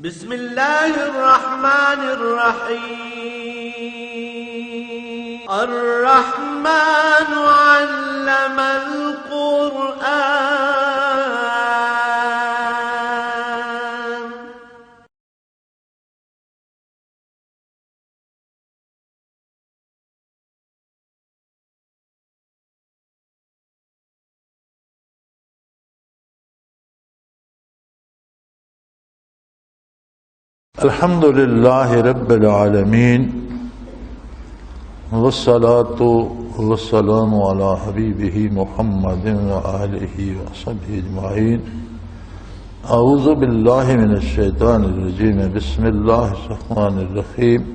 بسم اللہ الرحمن الرحیم الرحمن علم القرآن الحمد للہ رب العالمین والصلاة والسلام علی حبیبہ محمد وآلہ وصحبہ اجمعین. اعوذ باللہ من الشیطان الرجیم. بسم اللہ الرحمن الرحیم.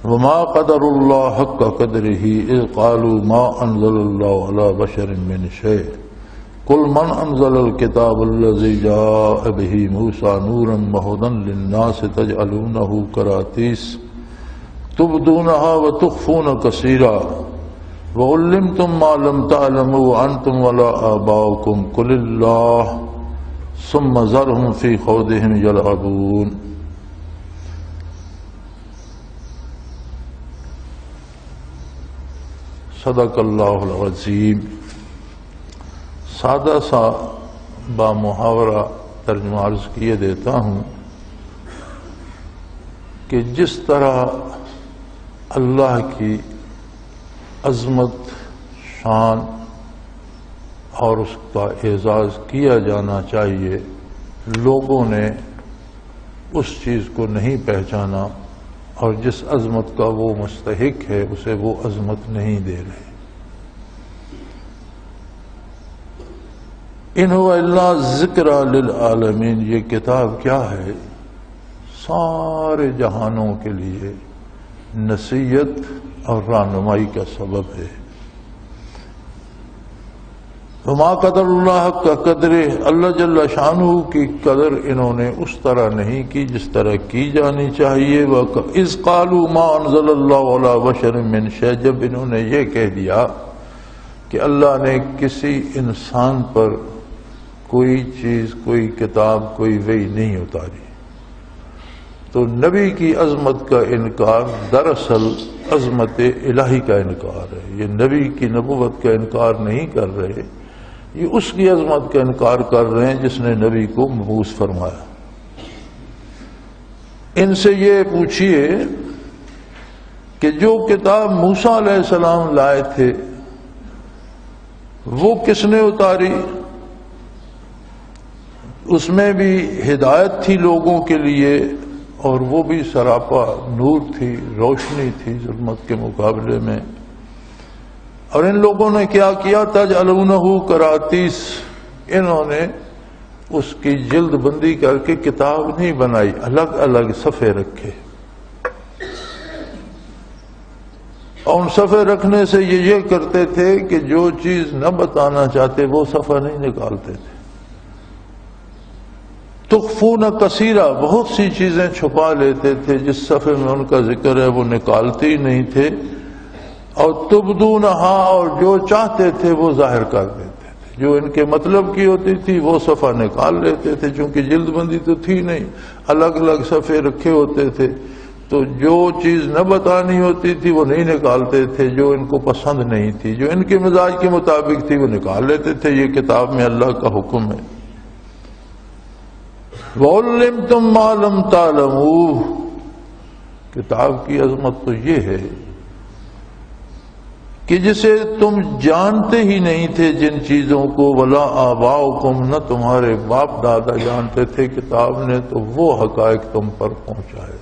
وما قدر اللہ حق قدرہ اذ قالوا ما انزل اللہ علی بشر من شیء قل من انزل الكتاب الذي جاء به موسى نورا وهدى للناس تجعلونه قراطيس تبدونها وتخفون كثيرا وعلمتم ما لم تعلموا انتم ولا آباؤكم قل الله ثم ذرهم في خوضهم يلعبون. صدق اللہ العظیم. سادہ سا با محاورہ ترجمہ عرض کیے دیتا ہوں کہ جس طرح اللہ کی عظمت، شان اور اس کا اعزاز کیا جانا چاہیے، لوگوں نے اس چیز کو نہیں پہچانا اور جس عظمت کا وہ مستحق ہے اسے وہ عظمت نہیں دے رہے. ان هو الا ذکر للعالمین، یہ کتاب کیا ہے؟ سارے جہانوں کے لیے نصیحت اور رہنمائی کا سبب ہے. وما قدر اللہ کا قدر، اللہ جل شانہ کی قدر انہوں نے اس طرح نہیں کی جس طرح کی جانی چاہیے. اذ قالوا ما انزل اللہ علی بشر من شیء، جب انہوں نے یہ کہہ دیا کہ اللہ نے کسی انسان پر کوئی چیز، کوئی کتاب، کوئی وحی نہیں اتاری، تو نبی کی عظمت کا انکار دراصل عظمت الہی کا انکار ہے. یہ نبی کی نبوت کا انکار نہیں کر رہے، یہ اس کی عظمت کا انکار کر رہے ہیں جس نے نبی کو مبعوث فرمایا. ان سے یہ پوچھیے کہ جو کتاب موسیٰ علیہ السلام لائے تھے وہ کس نے اتاری؟ اس میں بھی ہدایت تھی لوگوں کے لیے اور وہ بھی سراپا نور تھی، روشنی تھی ظلمت کے مقابلے میں. اور ان لوگوں نے کیا کیا؟ تجعلونہ قراطیس، انہوں نے اس کی جلد بندی کر کے کتاب نہیں بنائی، الگ الگ صفحے رکھے. اور ان صفحے رکھنے سے یہ کرتے تھے کہ جو چیز نہ بتانا چاہتے وہ صفحہ نہیں نکالتے تھے. تخفون کثیرہ، بہت سی چیزیں چھپا لیتے تھے، جس صفحے میں ان کا ذکر ہے وہ نکالتے ہی نہیں تھے. اور تبدونہا، اور جو چاہتے تھے وہ ظاہر کر دیتے تھے، جو ان کے مطلب کی ہوتی تھی وہ صفحہ نکال لیتے تھے. چونکہ جلد بندی تو تھی نہیں، الگ الگ صفحے رکھے ہوتے تھے، تو جو چیز نہ بتانی ہوتی تھی وہ نہیں نکالتے تھے، جو ان کو پسند نہیں تھی، جو ان کے مزاج کے مطابق تھی وہ نکال لیتے تھے. یہ کتاب میں اللہ کا حکم ہے. وَعُلِّمْتُمْ مَا لَمْ تَعْلَمُوا، کتاب کی عظمت تو یہ ہے کہ جسے تم جانتے ہی نہیں تھے جن چیزوں کو، وَلَا آبَاؤُكُمْ، نہ تمہارے باپ دادا جانتے تھے. کتاب نے تو وہ حقائق تم پر پہنچائے،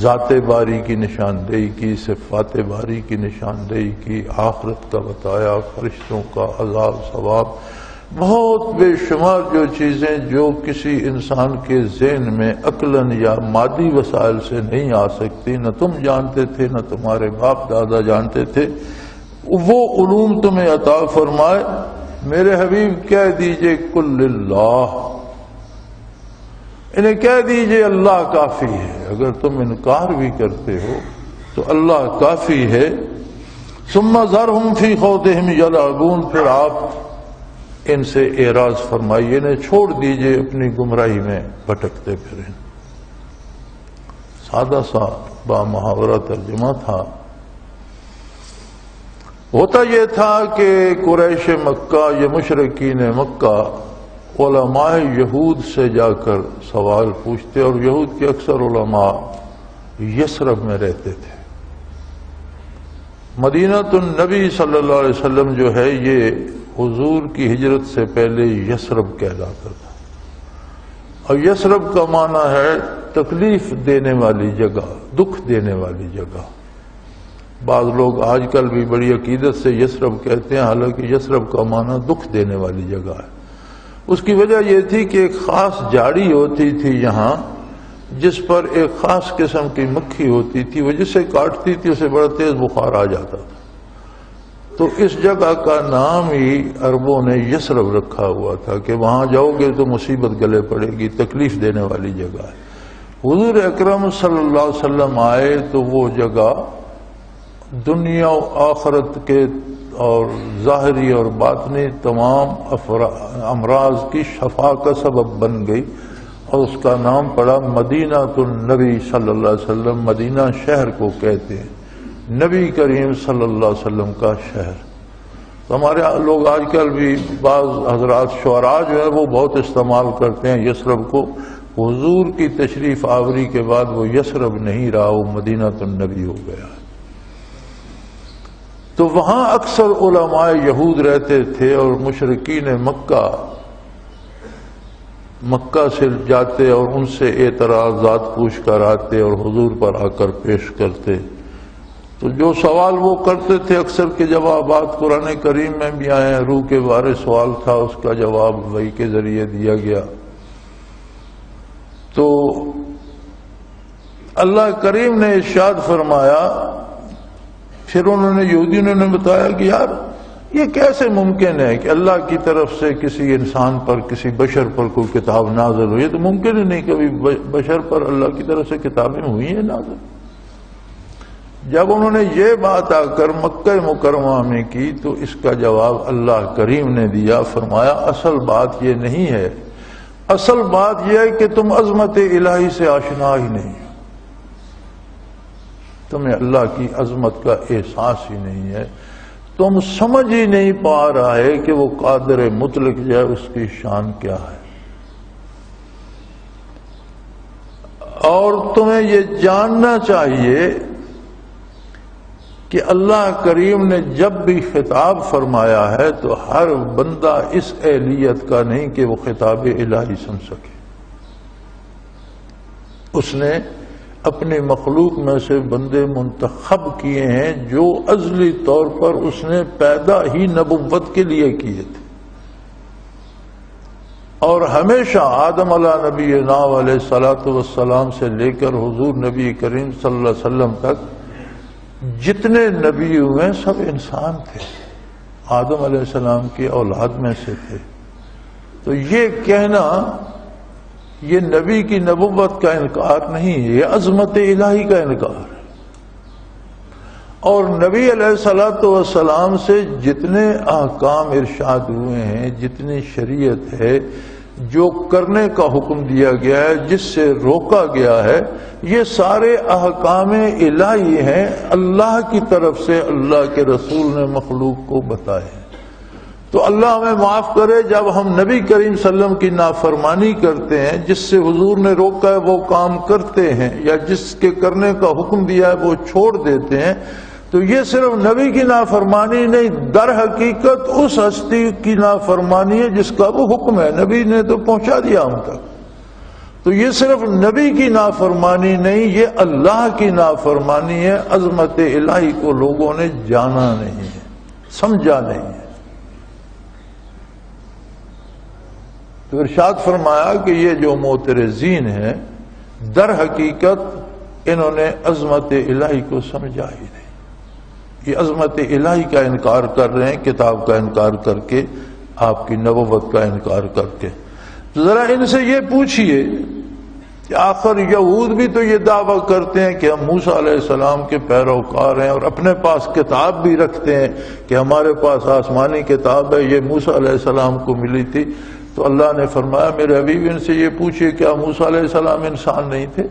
ذات باری کی نشاندہی کی، صفات باری کی نشاندہی کی، آخرت کا بتایا، فرشتوں کا عذاب ثواب، بہت بے شمار جو چیزیں جو کسی انسان کے ذہن میں عقلاً یا مادی وسائل سے نہیں آ سکتی، نہ تم جانتے تھے نہ تمہارے باپ دادا جانتے تھے، وہ علوم تمہیں عطا فرمائے. میرے حبیب کہہ دیجئے قل للہ، انہیں کہہ دیجئے اللہ کافی ہے. اگر تم انکار بھی کرتے ہو تو اللہ کافی ہے. ثم ذرہم فی خوضہم یلعبون، پھر آپ ان سے اعراض فرمائیے، انہیں چھوڑ دیجئے اپنی گمراہی میں بھٹکتے پھریں۔ سادہ سا با محاورہ ترجمہ تھا۔ ہوتا یہ تھا کہ قریش مکہ یا مشرکین مکہ علماء یہود سے جا کر سوال پوچھتے، اور یہود کے اکثر علماء یثرب میں رہتے تھے۔ مدینہ النبی صلی اللہ علیہ وسلم جو ہے یہ حضور کی ہجرت سے پہلے یثرب کہلاتا تھا، اور یثرب کا معنی ہے تکلیف دینے والی جگہ، دکھ دینے والی جگہ۔ بعض لوگ آج کل بھی بڑی عقیدت سے یثرب کہتے ہیں، حالانکہ یثرب کا معنی دکھ دینے والی جگہ ہے۔ اس کی وجہ یہ تھی کہ ایک خاص جھاڑی ہوتی تھی یہاں، جس پر ایک خاص قسم کی مکھی ہوتی تھی، وہ جسے کاٹتی تھی اسے بڑا تیز بخار آ جاتا تھا۔ تو اس جگہ کا نام ہی عربوں نے یثرب رکھا ہوا تھا کہ وہاں جاؤ گے تو مصیبت گلے پڑے گی، تکلیف دینے والی جگہ ہے۔ حضور اکرم صلی اللہ علیہ وسلم آئے تو وہ جگہ دنیا و آخرت کے اور ظاہری اور باطنی تمام امراض کی شفا کا سبب بن گئی، اور اس کا نام پڑا مدینہ النبی صلی اللہ علیہ وسلم۔ مدینہ شہر کو کہتے ہیں، نبی کریم صلی اللہ علیہ وسلم کا شہر۔ تو ہمارے لوگ آج کل بھی بعض حضرات شعراء جو ہے وہ بہت استعمال کرتے ہیں یثرب کو۔ حضور کی تشریف آوری کے بعد وہ یثرب نہیں رہا، وہ مدینہ النبی ہو گیا۔ تو وہاں اکثر علماء یہود رہتے تھے، اور مشرکین مکہ سے جاتے اور ان سے اعتراضات پوچھ کر آتے اور حضور پر آ کر پیش کرتے۔ تو جو سوال وہ کرتے تھے اکثر کے جوابات قرآن کریم میں بھی آئے ہیں۔ روح کے بارے سوال تھا، اس کا جواب وحی کے ذریعے دیا گیا۔ تو اللہ کریم نے ارشاد فرمایا، پھر انہوں نے یہودیوں نے بتایا کہ یار یہ کیسے ممکن ہے کہ اللہ کی طرف سے کسی انسان پر، کسی بشر پر کوئی کتاب نازل ہوئی؟ تو ممکن ہی نہیں کبھی بشر پر اللہ کی طرف سے کتابیں ہوئی ہیں نازل۔ جب انہوں نے یہ بات آ کر مکہ مکرمہ میں کی تو اس کا جواب اللہ کریم نے دیا، فرمایا اصل بات یہ نہیں ہے، اصل بات یہ ہے کہ تم عظمت الہی سے آشنا ہی نہیں، تمہیں اللہ کی عظمت کا احساس ہی نہیں ہے، تم سمجھ ہی نہیں پا رہا ہے کہ وہ قادر مطلق جو ہے اس کی شان کیا ہے۔ اور تمہیں یہ جاننا چاہیے کہ اللہ کریم نے جب بھی خطاب فرمایا ہے تو ہر بندہ اس اہلیت کا نہیں کہ وہ خطاب الہی سن سکے۔ اس نے اپنے مخلوق میں سے بندے منتخب کیے ہیں جو ازلی طور پر اس نے پیدا ہی نبوت کے لیے کیے تھے، اور ہمیشہ آدم علیہ نبینا علیہ الصلوۃ والسلام سے لے کر حضور نبی کریم صلی اللہ علیہ وسلم تک جتنے نبی ہوئے سب انسان تھے، آدم علیہ السلام کی اولاد میں سے تھے۔ تو یہ کہنا یہ نبی کی نبوت کا انکار نہیں، یہ عظمت الہی کا انکار ہے۔ اور نبی علیہ الصلوۃ والسلام سے جتنے احکام ارشاد ہوئے ہیں، جتنی شریعت ہے، جو کرنے کا حکم دیا گیا ہے، جس سے روکا گیا ہے، یہ سارے احکام الہی ہیں، اللہ کی طرف سے اللہ کے رسول نے مخلوق کو بتائے ہیں۔ تو اللہ ہمیں معاف کرے جب ہم نبی کریم صلی اللہ علیہ وسلم کی نافرمانی کرتے ہیں، جس سے حضور نے روکا ہے وہ کام کرتے ہیں، یا جس کے کرنے کا حکم دیا ہے وہ چھوڑ دیتے ہیں، تو یہ صرف نبی کی نافرمانی نہیں، در حقیقت اس ہستی کی نافرمانی ہے جس کا وہ حکم ہے، نبی نے تو پہنچا دیا ہم تک۔ تو یہ صرف نبی کی نافرمانی نہیں، یہ اللہ کی نافرمانی ہے۔ عظمت الہی کو لوگوں نے جانا نہیں ہے، سمجھا نہیں ہے۔ تو ارشاد فرمایا کہ یہ جو معترضین ہیں در حقیقت انہوں نے عظمت الہی کو سمجھا ہی نہیں، یہ عظمت الہی کا انکار کر رہے ہیں، کتاب کا انکار کر کے، آپ کی نبوت کا انکار کر کے۔ تو ذرا ان سے یہ پوچھئے کہ آخر یہود بھی تو یہ دعویٰ کرتے ہیں کہ ہم موسیٰ علیہ السلام کے پیروکار ہیں، اور اپنے پاس کتاب بھی رکھتے ہیں کہ ہمارے پاس آسمانی کتاب ہے، یہ موسیٰ علیہ السلام کو ملی تھی۔ تو اللہ نے فرمایا میرے حبیب ان سے یہ پوچھئے کیا موسیٰ علیہ السلام انسان نہیں تھے؟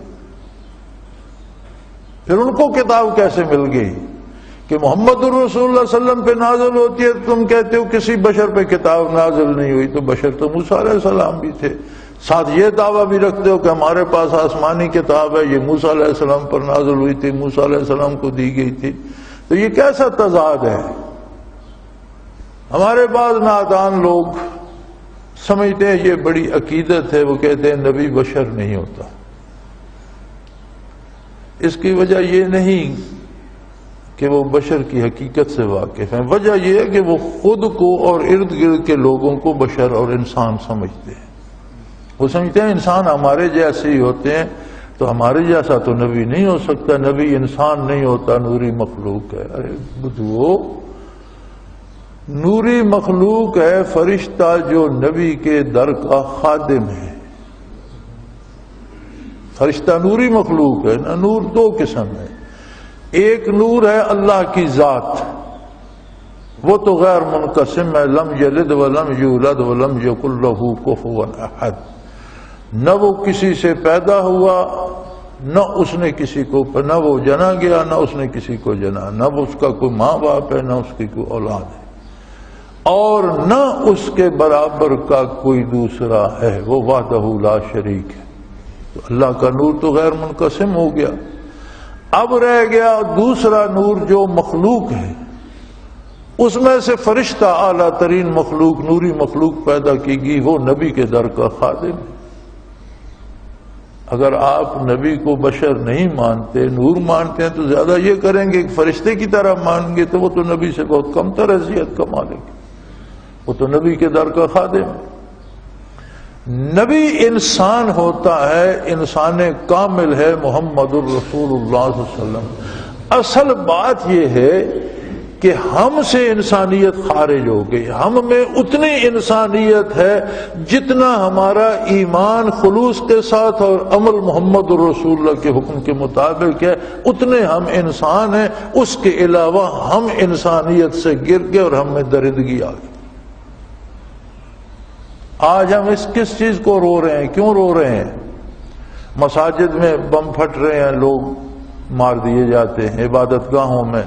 پھر ان کو کتاب کیسے مل گئی کہ محمد الرسول صلی اللہ علیہ وسلم پہ نازل ہوتی ہے، تم کہتے ہو کسی بشر پہ کتاب نازل نہیں ہوئی؟ تو بشر تو موسیٰ علیہ السلام بھی تھے، ساتھ یہ دعویٰ بھی رکھتے ہو کہ ہمارے پاس آسمانی کتاب ہے، یہ موسیٰ علیہ السلام پر نازل ہوئی تھی، موسیٰ علیہ السلام کو دی گئی تھی۔ تو یہ کیسا تضاد ہے؟ ہمارے بعض نادان لوگ سمجھتے ہیں یہ بڑی عقیدت ہے، وہ کہتے ہیں نبی بشر نہیں ہوتا۔ اس کی وجہ یہ نہیں کہ وہ بشر کی حقیقت سے واقف ہیں، وجہ یہ ہے کہ وہ خود کو اور ارد گرد کے لوگوں کو بشر اور انسان سمجھتے ہیں۔ وہ سمجھتے ہیں انسان ہمارے جیسے ہی ہوتے ہیں، تو ہمارے جیسا تو نبی نہیں ہو سکتا، نبی انسان نہیں ہوتا، نوری مخلوق ہے۔ ارے بدھو، نوری مخلوق ہے فرشتہ جو نبی کے در کا خادم ہے۔ فرشتہ نوری مخلوق ہے نا۔ نور دو قسم ہے، ایک نور ہے اللہ کی ذات، وہ تو غیر منقسم ہے، لم یلد ولم یولد ولم یکن لہ کفوا احد، نہ وہ کسی سے پیدا ہوا، نہ اس نے کسی کو، نہ وہ جنا گیا، نہ اس نے کسی کو جنا، نہ اس کا کوئی ماں باپ ہے، نہ اس کی کوئی اولاد ہے، اور نہ اس کے برابر کا کوئی دوسرا ہے، وہ وحدہ لا شریک ہے۔ تو اللہ کا نور تو غیر منقسم ہو گیا۔ اب رہ گیا دوسرا نور جو مخلوق ہے، اس میں سے فرشتہ اعلیٰ ترین مخلوق، نوری مخلوق پیدا کی گئی، وہ نبی کے در کا خادم ہے۔ اگر آپ نبی کو بشر نہیں مانتے، نور مانتے ہیں، تو زیادہ یہ کریں گے کہ فرشتے کی طرح مانیں گے، تو وہ تو نبی سے بہت کم تر حیثیت کما لیں گے، وہ تو نبی کے در کا خادم ہے۔ نبی انسان ہوتا ہے، انسان کامل ہے محمد الرسول اللہ صلی اللہ علیہ وسلم۔ اصل بات یہ ہے کہ ہم سے انسانیت خارج ہو گئی، ہم میں اتنی انسانیت ہے جتنا ہمارا ایمان خلوص کے ساتھ اور عمل محمد الرسول اللہ کے حکم کے مطابق ہے، اتنے ہم انسان ہیں، اس کے علاوہ ہم انسانیت سے گر گئے اور ہم میں درندگی آ گئی۔ آج ہم اس کس چیز کو رو رہے ہیں؟ کیوں رو رہے ہیں؟ مساجد میں بم پھٹ رہے ہیں، لوگ مار دیے جاتے ہیں، عبادت گاہوں میں،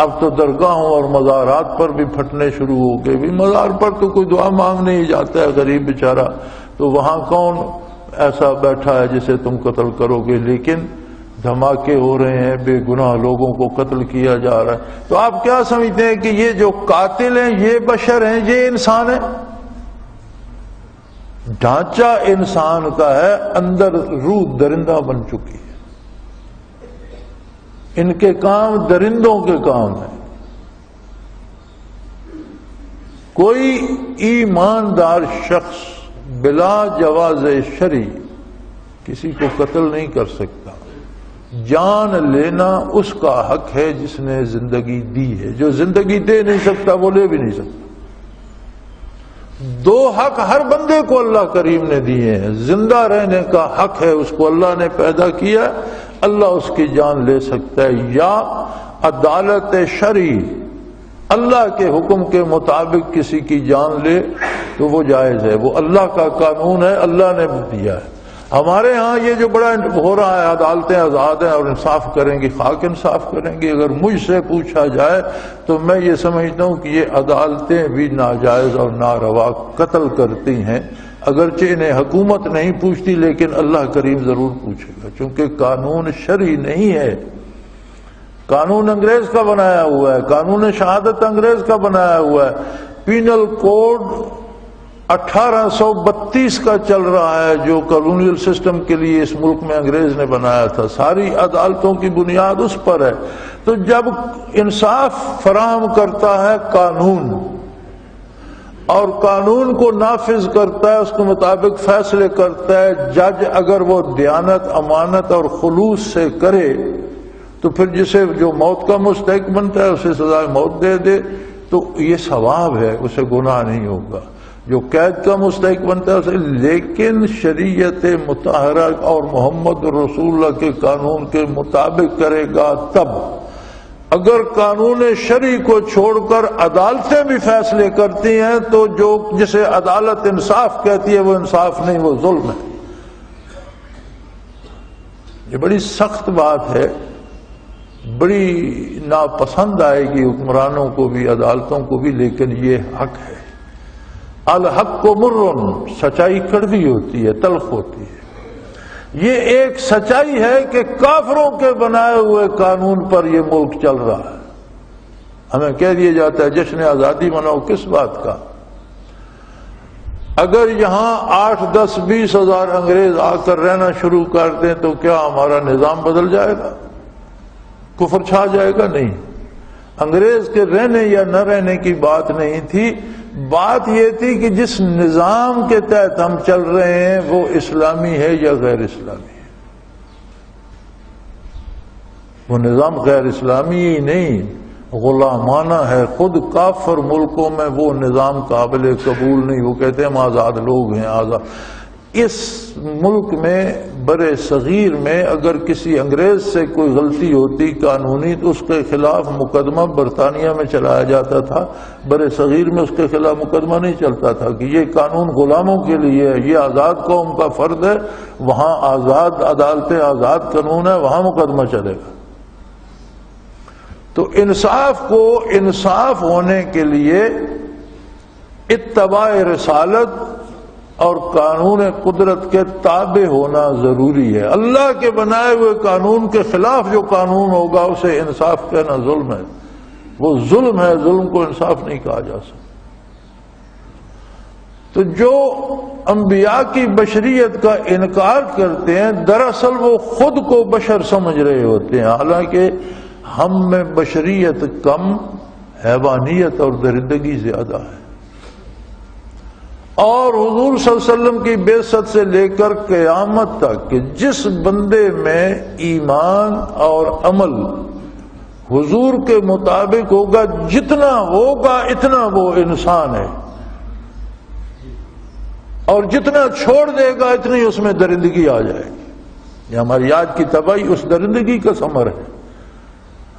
اب تو درگاہوں اور مزارات پر بھی پھٹنے شروع ہو گئے۔ بھی مزار پر تو کوئی دعا مانگنے ہی جاتا ہے غریب بیچارہ، تو وہاں کون ایسا بیٹھا ہے جسے تم قتل کرو گے؟ لیکن دھماکے ہو رہے ہیں، بے گناہ لوگوں کو قتل کیا جا رہا ہے۔ تو آپ کیا سمجھتے ہیں کہ یہ جو قاتل ہیں یہ بشر ہیں، یہ انسان ہیں؟ ڈھانچہ انسان کا ہے، اندر روح درندہ بن چکی ہے، ان کے کام درندوں کے کام ہیں۔ کوئی ایماندار شخص بلا جواز شرعی کسی کو قتل نہیں کر سکتا۔ جان لینا اس کا حق ہے جس نے زندگی دی ہے، جو زندگی دے نہیں سکتا وہ لے بھی نہیں سکتا۔ دو حق ہر بندے کو اللہ کریم نے دیے ہیں، زندہ رہنے کا حق ہے، اس کو اللہ نے پیدا کیا، اللہ اس کی جان لے سکتا ہے، یا عدالت شرعی اللہ کے حکم کے مطابق کسی کی جان لے تو وہ جائز ہے، وہ اللہ کا قانون ہے، اللہ نے دیا ہے۔ ہمارے ہاں یہ جو بڑا ہو رہا ہے، عدالتیں آزاد ہیں اور انصاف کریں گی، خاک انصاف کریں گی۔ اگر مجھ سے پوچھا جائے تو میں یہ سمجھتا ہوں کہ یہ عدالتیں بھی ناجائز اور ناروا قتل کرتی ہیں، اگرچہ انہیں حکومت نہیں پوچھتی، لیکن اللہ کریم ضرور پوچھے گا، چونکہ قانون شرعی نہیں ہے، قانون انگریز کا بنایا ہوا ہے، قانون شہادت انگریز کا بنایا ہوا ہے۔ پینل کوڈ 1832 کا چل رہا ہے، جو کالونیل سسٹم کے لیے اس ملک میں انگریز نے بنایا تھا، ساری عدالتوں کی بنیاد اس پر ہے۔ تو جب انصاف فراہم کرتا ہے قانون، اور قانون کو نافذ کرتا ہے، اس کے مطابق فیصلے کرتا ہے، جج اگر وہ دیانت، امانت اور خلوص سے کرے تو پھر جسے جو موت کا مستحق بنتا ہے اسے سزائے موت دے دے، تو یہ ثواب ہے، اسے گناہ نہیں ہوگا۔ جو قید کا مستحق بنتا ہے اسے، لیکن شریعت مطہرہ اور محمد رسول اللہ کے قانون کے مطابق کرے گا تب۔ اگر قانون شرعی کو چھوڑ کر عدالتیں بھی فیصلے کرتی ہیں تو جو جسے عدالت انصاف کہتی ہے وہ انصاف نہیں، وہ ظلم ہے۔ یہ بڑی سخت بات ہے، بڑی ناپسند آئے گی حکمرانوں کو بھی، عدالتوں کو بھی، لیکن یہ حق ہے۔ الحق مر، سچائی کڑوی ہوتی ہے، تلخ ہوتی ہے۔ یہ ایک سچائی ہے کہ کافروں کے بنائے ہوئے قانون پر یہ ملک چل رہا ہے۔ ہمیں کہہ دیا جاتا ہے جشن آزادی مناؤ، کس بات کا؟ اگر یہاں 8، 10، 20 ہزار انگریز آ کر رہنا شروع کر دیں تو کیا ہمارا نظام بدل جائے گا؟ کفر چھا جائے گا؟ نہیں۔ انگریز کے رہنے یا نہ رہنے کی بات نہیں تھی، بات یہ تھی کہ جس نظام کے تحت ہم چل رہے ہیں وہ اسلامی ہے یا غیر اسلامی ہے۔ وہ نظام غیر اسلامی ہی نہیں، غلامانہ ہے۔ خود کافر ملکوں میں وہ نظام قابل قبول نہیں، وہ کہتے ہیں ہم آزاد لوگ ہیں، آزاد۔ اس ملک میں برے صغیر میں اگر کسی انگریز سے کوئی غلطی ہوتی قانونی تو اس کے خلاف مقدمہ برطانیہ میں چلایا جاتا تھا، برے صغیر میں اس کے خلاف مقدمہ نہیں چلتا تھا کہ یہ قانون غلاموں کے لیے ہے، یہ آزاد قوم کا فرد ہے، وہاں آزاد عدالتیں، آزاد قانون ہے، وہاں مقدمہ چلے گا۔ تو انصاف کو انصاف ہونے کے لیے اتباع رسالت اور قانون قدرت کے تابع ہونا ضروری ہے۔ اللہ کے بنائے ہوئے قانون کے خلاف جو قانون ہوگا اسے انصاف کہنا ظلم ہے، وہ ظلم ہے، ظلم کو انصاف نہیں کہا جا سکتا۔ تو جو انبیاء کی بشریت کا انکار کرتے ہیں دراصل وہ خود کو بشر سمجھ رہے ہوتے ہیں، حالانکہ ہم میں بشریت کم، حیوانیت اور درندگی زیادہ ہے۔ اور حضور صلی اللہ علیہ وسلم کی بعثت سے لے کر قیامت تک کہ جس بندے میں ایمان اور عمل حضور کے مطابق ہوگا، جتنا ہوگا اتنا وہ انسان ہے، اور جتنا چھوڑ دے گا اتنی اس میں درندگی آ جائے گی۔ یہ ہماری آج کی تباہی اس درندگی کا ثمر ہے۔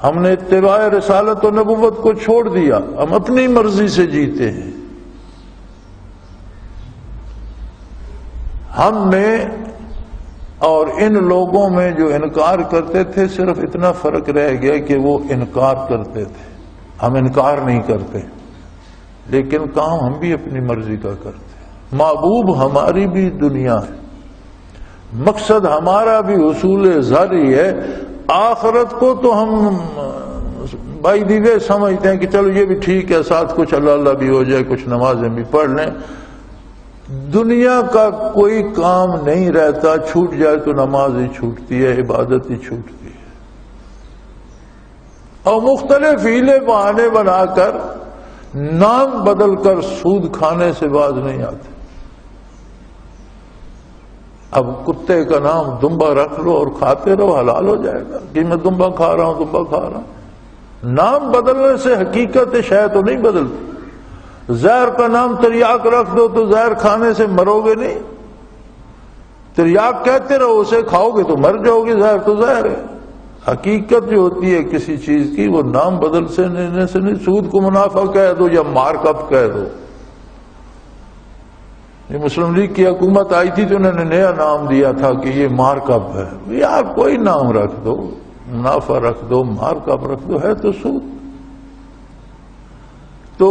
ہم نے اتباع رسالت و نبوت کو چھوڑ دیا، ہم اپنی مرضی سے جیتے ہیں۔ ہم میں اور ان لوگوں میں جو انکار کرتے تھے صرف اتنا فرق رہ گیا کہ وہ انکار کرتے تھے، ہم انکار نہیں کرتے، لیکن کام ہم بھی اپنی مرضی کا کرتے ہیں۔ محبوب ہماری بھی دنیا ہے، مقصد ہمارا بھی حصول ظاہری ہے۔ آخرت کو تو ہم بائی دی وے سمجھتے ہیں کہ چلو یہ بھی ٹھیک ہے، ساتھ کچھ اللہ اللہ بھی ہو جائے، کچھ نمازیں بھی پڑھ لیں۔ دنیا کا کوئی کام نہیں رہتا، چھوٹ جائے تو نماز ہی چھوٹتی ہے، عبادت ہی چھوٹتی ہے، اور مختلف ہیلے بہانے بنا کر نام بدل کر سود کھانے سے باز نہیں آتے۔ اب کتے کا نام دمبا رکھ لو اور کھاتے رہو، حلال ہو جائے گا کہ میں دمبا کھا رہا ہوں، دمبا کھا رہا ہوں۔ نام بدلنے سے حقیقت شے تو نہیں بدلتی۔ زہر کا نام تریاک رکھ دو تو زہر کھانے سے مرو گے نہیں، تریاک کہتے رہو، اسے کھاؤ گے تو مر جاؤ گے، زہر تو زہر ہے۔ حقیقت جو ہوتی ہے کسی چیز کی وہ نام بدل سے نہیں۔ سود کو منافع کہہ دو یا مارک اپ کہہ دو۔ یہ مسلم لیگ کی حکومت آئی تھی تو انہوں نے نیا نام دیا تھا کہ یہ مارک اپ ہے۔ یار کوئی نام رکھ دو، منافع رکھ دو، مارک اپ رکھ دو، ہے تو سود۔ تو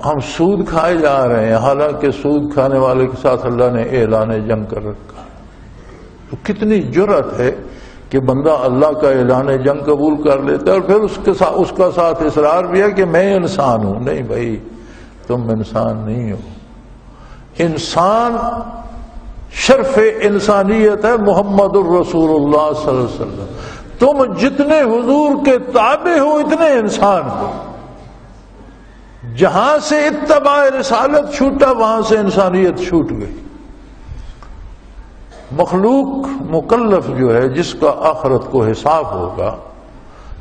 ہم سود کھائے جا رہے ہیں، حالانکہ سود کھانے والے کے ساتھ اللہ نے اعلان جنگ کر رکھا۔ تو کتنی جرأت ہے کہ بندہ اللہ کا اعلان جنگ قبول کر لیتا ہے اور پھر اس کا ساتھ اصرار بھی ہے کہ میں انسان ہوں۔ نہیں بھائی، تم انسان نہیں ہو۔ انسان شرف انسانیت ہے محمد الرسول اللہ صلی اللہ علیہ وسلم۔ تم جتنے حضور کے تابع ہو اتنے انسان ہو۔ جہاں سے اتباع رسالت چھوٹا وہاں سے انسانیت چھوٹ گئی۔ مخلوق مکلف جو ہے، جس کا آخرت کو حساب ہوگا،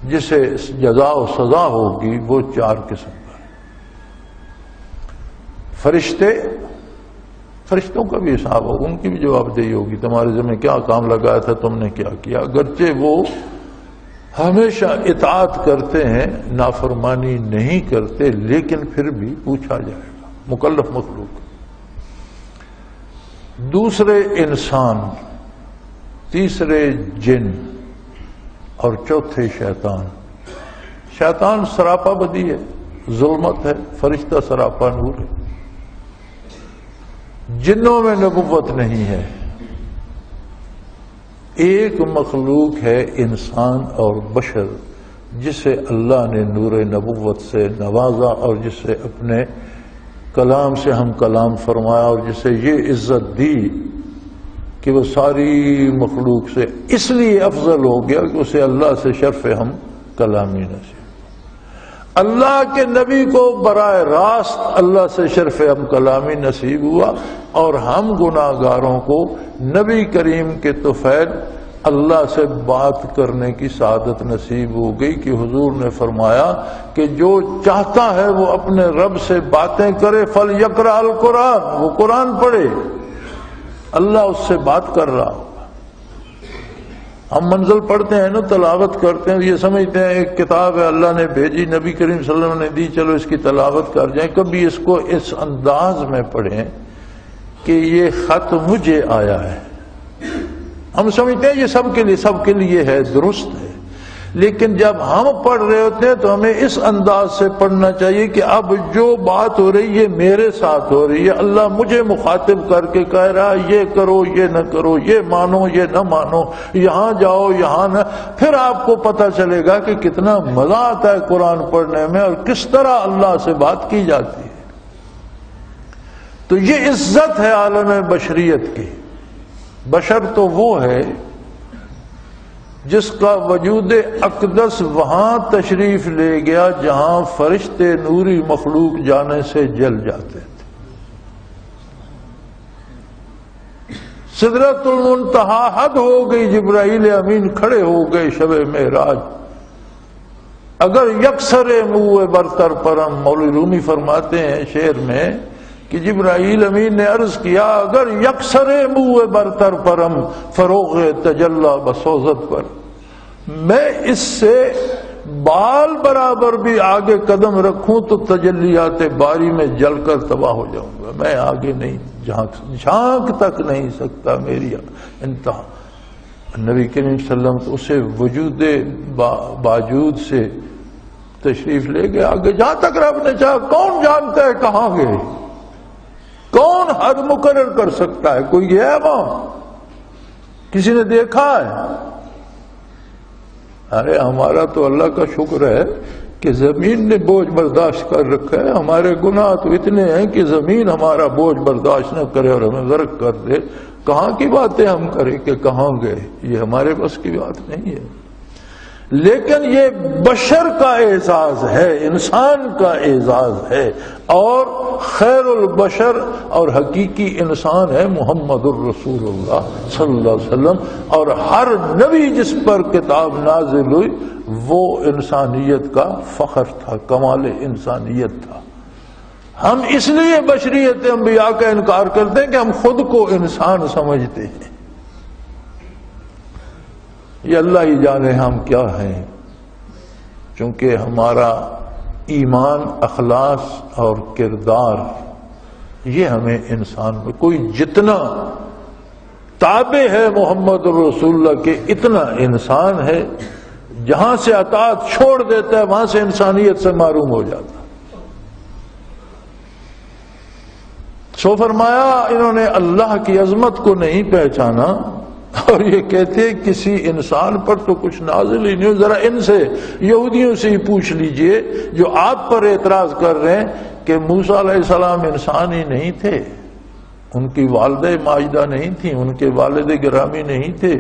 جسے جزا و سزا ہوگی، وہ چار قسم کا ہے۔ فرشتوں کا بھی حساب ہوگا، ان کی بھی جواب دہی ہوگی، تمہارے ذمہ کیا کام لگایا تھا، تم نے کیا کیا۔ اگرچہ وہ ہمیشہ اطاعت کرتے ہیں، نافرمانی نہیں کرتے، لیکن پھر بھی پوچھا جائے گا، مکلف مخلوق۔ دوسرے انسان، تیسرے جن اور چوتھے شیطان۔ شیطان سراپا بدی ہے، ظلمت ہے، فرشتہ سراپا نور ہے۔ جنوں میں نبوت نہیں ہے، ایک مخلوق ہے انسان اور بشر جسے اللہ نے نور نبوت سے نوازا اور جسے اپنے کلام سے ہم کلام فرمایا اور جسے یہ عزت دی کہ وہ ساری مخلوق سے اس لیے افضل ہو گیا کہ اسے اللہ سے شرف ہم کلامی نصیب، اللہ کے نبی کو براہ راست اللہ سے شرف ہم کلامی نصیب ہوا، اور ہم گناہگاروں کو نبی کریم کے طفیل اللہ سے بات کرنے کی سعادت نصیب ہو گئی کہ حضور نے فرمایا کہ جو چاہتا ہے وہ اپنے رب سے باتیں کرے، فَلْيَقْرَأْ الْقُرْآنَ، وہ قرآن پڑھے، اللہ اس سے بات کر رہا ہوگا۔ ہم منزل پڑھتے ہیں نا، تلاوت کرتے ہیں، یہ سمجھتے ہیں ایک کتاب ہے اللہ نے بھیجی، نبی کریم صلی اللہ علیہ وسلم نے دی، چلو اس کی تلاوت کر جائیں۔ کبھی اس کو اس انداز میں پڑھیں کہ یہ خط مجھے آیا ہے۔ ہم سمجھتے ہیں یہ سب کے لیے ہے، درست ہے، لیکن جب ہم پڑھ رہے ہوتے ہیں تو ہمیں اس انداز سے پڑھنا چاہیے کہ اب جو بات ہو رہی ہے میرے ساتھ ہو رہی ہے، اللہ مجھے مخاطب کر کے کہہ رہا ہے یہ کرو یہ نہ کرو، یہ مانو یہ نہ مانو، یہاں جاؤ یہاں نہ۔ پھر آپ کو پتہ چلے گا کہ کتنا مزہ آتا ہے قرآن پڑھنے میں اور کس طرح اللہ سے بات کی جاتی ہے۔ تو یہ عزت ہے عالم بشریت کی۔ بشر تو وہ ہے جس کا وجود اقدس وہاں تشریف لے گیا جہاں فرشتے نوری مخلوق جانے سے جل جاتے تھے۔ سدرۃ المنتہا حد ہو گئی، جبرائیل امین کھڑے ہو گئے شب معراج۔ اگر یکسر منہ برتر پرم، مولوی رومی فرماتے ہیں شعر میں کہ جبرائیل امین نے عرض کیا اگر یکسر منہ برتر پرم، فروغ تجلی بسوزت پر، میں اس سے بال برابر بھی آگے قدم رکھوں تو تجلیات باری میں جل کر تباہ ہو جاؤں گا، میں آگے نہیں جھانک تک نہیں سکتا، میری انتہا۔ نبی کریم صلی اللہ علیہ وسلم تو اسے وجود باجود سے تشریف لے گئے آگے، جہاں تک رب نے چاہا۔ کون جانتا ہے کہاں گئے، کون حد مقرر کر سکتا ہے؟ کوئی ہے وہاں؟ کسی نے دیکھا ہے؟ ارے ہمارا تو اللہ کا شکر ہے کہ زمین نے بوجھ برداشت کر رکھا ہے، ہمارے گناہ تو اتنے ہیں کہ زمین ہمارا بوجھ برداشت نہ کرے اور ہمیں غرق کر دے۔ کہاں کی باتیں ہم کریں کہ کہاں گئے، یہ ہمارے بس کی بات نہیں ہے۔ لیکن یہ بشر کا اعزاز ہے، انسان کا اعزاز ہے، اور خیر البشر اور حقیقی انسان ہے محمد الرسول اللہ صلی اللہ علیہ وسلم۔ اور ہر نبی جس پر کتاب نازل ہوئی وہ انسانیت کا فخر تھا، کمال انسانیت تھا۔ ہم اس لیے بشریت انبیاء کا انکار کرتے ہیں کہ ہم خود کو انسان سمجھتے ہیں۔ یہ اللہ ہی جانے ہم کیا ہیں، چونکہ ہمارا ایمان، اخلاص اور کردار یہ ہمیں انسان میں کوئی جتنا تابع ہے محمد رسول اللہ کے اتنا انسان ہے، جہاں سے اطاعت چھوڑ دیتا ہے وہاں سے انسانیت سے معروم ہو جاتا۔ سو فرمایا انہوں نے اللہ کی عظمت کو نہیں پہچانا، اور یہ کہتے ہیں کسی انسان پر تو کچھ نازل ہی نہیں۔ ذرا ان سے، یہودیوں سے ہی پوچھ لیجئے جو آپ پر اعتراض کر رہے ہیں کہ موسیٰ علیہ السلام انسان ہی نہیں تھے، ان کی والدہ ماجدہ نہیں تھیں، ان کے والد گرامی نہیں تھے،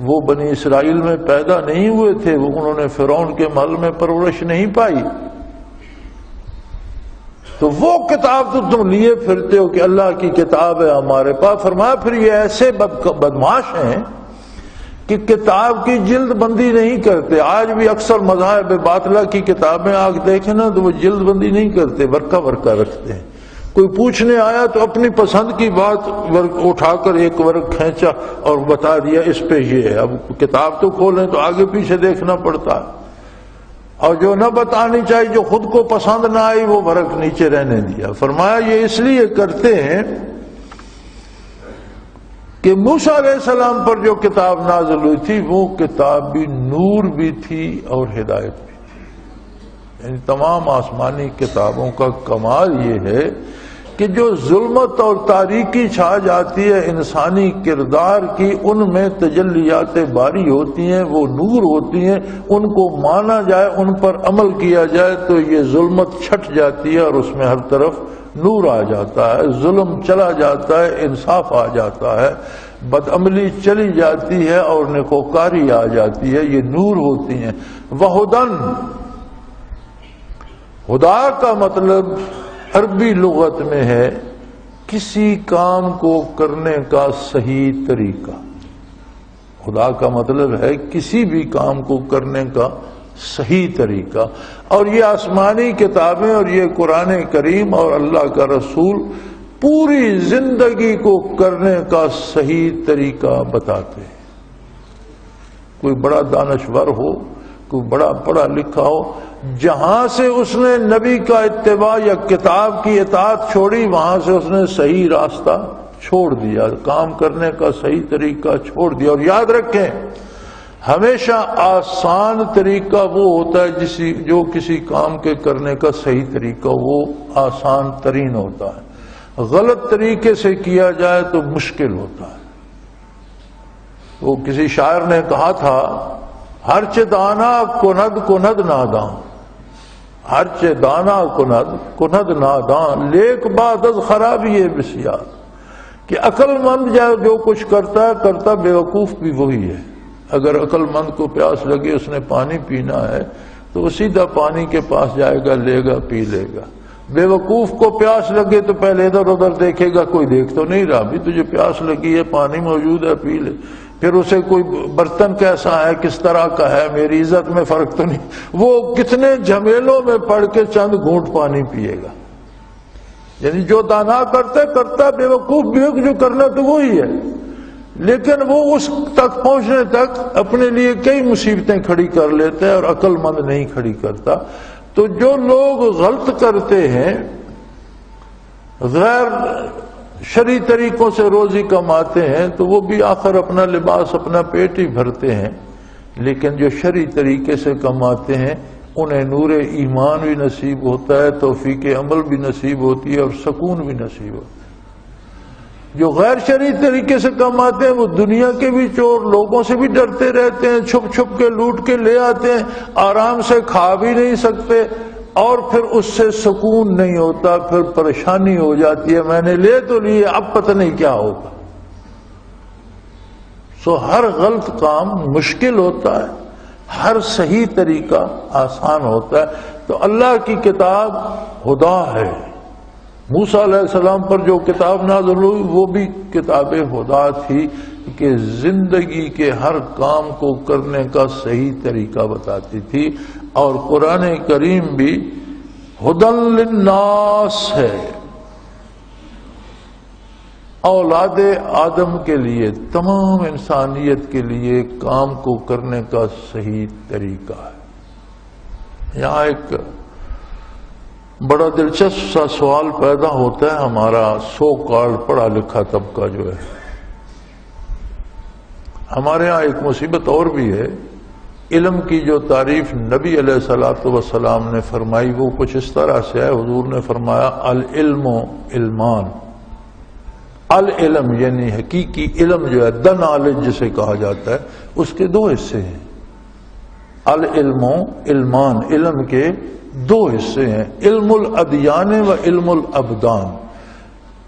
وہ بنی اسرائیل میں پیدا نہیں ہوئے تھے، وہ انہوں نے فرعون کے محل میں پرورش نہیں پائی، تو وہ کتاب تو تم لیے پھرتے ہو کہ اللہ کی کتاب ہے ہمارے پاس۔ فرمایا پھر یہ ایسے بدماش ہیں کہ کتاب کی جلد بندی نہیں کرتے۔ آج بھی اکثر مذاہب باطلہ کی کتابیں آگ دیکھیں نا تو وہ جلد بندی نہیں کرتے، ورقہ ورقہ رکھتے ہیں۔ کوئی پوچھنے آیا تو اپنی پسند کی بات اٹھا کر ایک ورق کھینچا اور بتا دیا اس پہ یہ ہے. اب کتاب تو کھولیں تو آگے پیچھے دیکھنا پڑتا ہے. اور جو نہ بتانی چاہیے، جو خود کو پسند نہ آئی، وہ ورق نیچے رہنے دیا. فرمایا یہ اس لیے کرتے ہیں کہ موسیٰ علیہ السلام پر جو کتاب نازل ہوئی تھی وہ کتاب بھی نور بھی تھی اور ہدایت بھی تھی. یعنی تمام آسمانی کتابوں کا کمال یہ ہے کہ جو ظلمت اور تاریکی چھا جاتی ہے انسانی کردار کی، ان میں تجلیات باری ہوتی ہیں، وہ نور ہوتی ہیں. ان کو مانا جائے، ان پر عمل کیا جائے تو یہ ظلمت چھٹ جاتی ہے اور اس میں ہر طرف نور آ جاتا ہے، ظلم چلا جاتا ہے، انصاف آ جاتا ہے، بدعملی چلی جاتی ہے اور نیکوکاری آ جاتی ہے. یہ نور ہوتی ہیں. وہدن، ہدا کا مطلب عربی لغت میں ہے کسی کام کو کرنے کا صحیح طریقہ. خدا کا مطلب ہے کسی بھی کام کو کرنے کا صحیح طریقہ. اور یہ آسمانی کتابیں اور یہ قرآن کریم اور اللہ کا رسول پوری زندگی کو کرنے کا صحیح طریقہ بتاتے ہیں. کوئی بڑا دانشور ہو، کوئی بڑا پڑھا لکھا ہو، جہاں سے اس نے نبی کا اتباع یا کتاب کی اطاعت چھوڑی، وہاں سے اس نے صحیح راستہ چھوڑ دیا، کام کرنے کا صحیح طریقہ چھوڑ دیا. اور یاد رکھیں، ہمیشہ آسان طریقہ وہ ہوتا ہے جو کسی کام کے کرنے کا صحیح طریقہ وہ آسان ترین ہوتا ہے. غلط طریقے سے کیا جائے تو مشکل ہوتا ہے. وہ کسی شاعر نے کہا تھا، ہرچ دانا کند کند ناداں، ہرچ دانا کند ناداں، لیک بعد از خرابی بسیار. کہ عقل مند جو کچھ کرتا بیوقوف بھی وہی ہے. اگر عقل مند کو پیاس لگے، اس نے پانی پینا ہے تو وہ سیدھا پانی کے پاس جائے گا، لے گا، پی لے گا. بے وقوف کو پیاس لگے تو پہلے ادھر ادھر دیکھے گا، کوئی دیکھ تو نہیں رہا، بھی تجھے پیاس لگی ہے، پانی موجود ہے، پی لے. پھر اسے کوئی برتن کیسا ہے، کس طرح کا ہے، میری عزت میں فرق تو نہیں، وہ کتنے جھمیلوں میں پڑ کے چند گھونٹ پانی پیے گا. یعنی جو دانا کرتا بے وقوف بھی جو کرنا تو وہی ہے، لیکن وہ اس تک پہنچنے تک اپنے لیے کئی مصیبتیں کھڑی کر لیتا ہے اور عقل مند نہیں کھڑی کرتا. تو جو لوگ غلط کرتے ہیں، غیر شرعی طریقوں سے روزی کماتے ہیں، تو وہ بھی آخر اپنا لباس، اپنا پیٹ ہی بھرتے ہیں. لیکن جو شرعی طریقے سے کماتے ہیں انہیں نور ایمان بھی نصیب ہوتا ہے، توفیق عمل بھی نصیب ہوتی ہے اور سکون بھی نصیب ہوتا ہے. جو غیر شرعی طریقے سے کماتے ہیں وہ دنیا کے بھی چور، لوگوں سے بھی ڈرتے رہتے ہیں، چھپ چھپ کے لوٹ کے لے آتے ہیں، آرام سے کھا بھی نہیں سکتے اور پھر اس سے سکون نہیں ہوتا، پھر پریشانی ہو جاتی ہے، میں نے لے تو لیے اب پتہ نہیں کیا ہوگا. سو ہر غلط کام مشکل ہوتا ہے، ہر صحیح طریقہ آسان ہوتا ہے. تو اللہ کی کتاب ہدا ہے. موسیٰ علیہ السلام پر جو کتاب نازل ہوئی وہ بھی کتاب ہدا تھی کہ زندگی کے ہر کام کو کرنے کا صحیح طریقہ بتاتی تھی. اور قرآن کریم بھی ہدی للناس ہے، اولاد آدم کے لیے، تمام انسانیت کے لیے کام کو کرنے کا صحیح طریقہ ہے. یہاں ایک بڑا دلچسپ سا سوال پیدا ہوتا ہے. ہمارا سو کال پڑھا لکھا طبقہ جو ہے، ہمارے ہاں ایک مصیبت اور بھی ہے. علم کی جو تعریف نبی علیہ الصلوۃ والسلام نے فرمائی وہ کچھ اس طرح سے ہے. حضور نے فرمایا العلم علمان. العلم یعنی حقیقی علم جو ہے، دا نالج جسے کہا جاتا ہے، اس کے دو حصے ہیں. العلم علمان، علم کے دو حصے ہیں، علم الادیان و علم الابدان.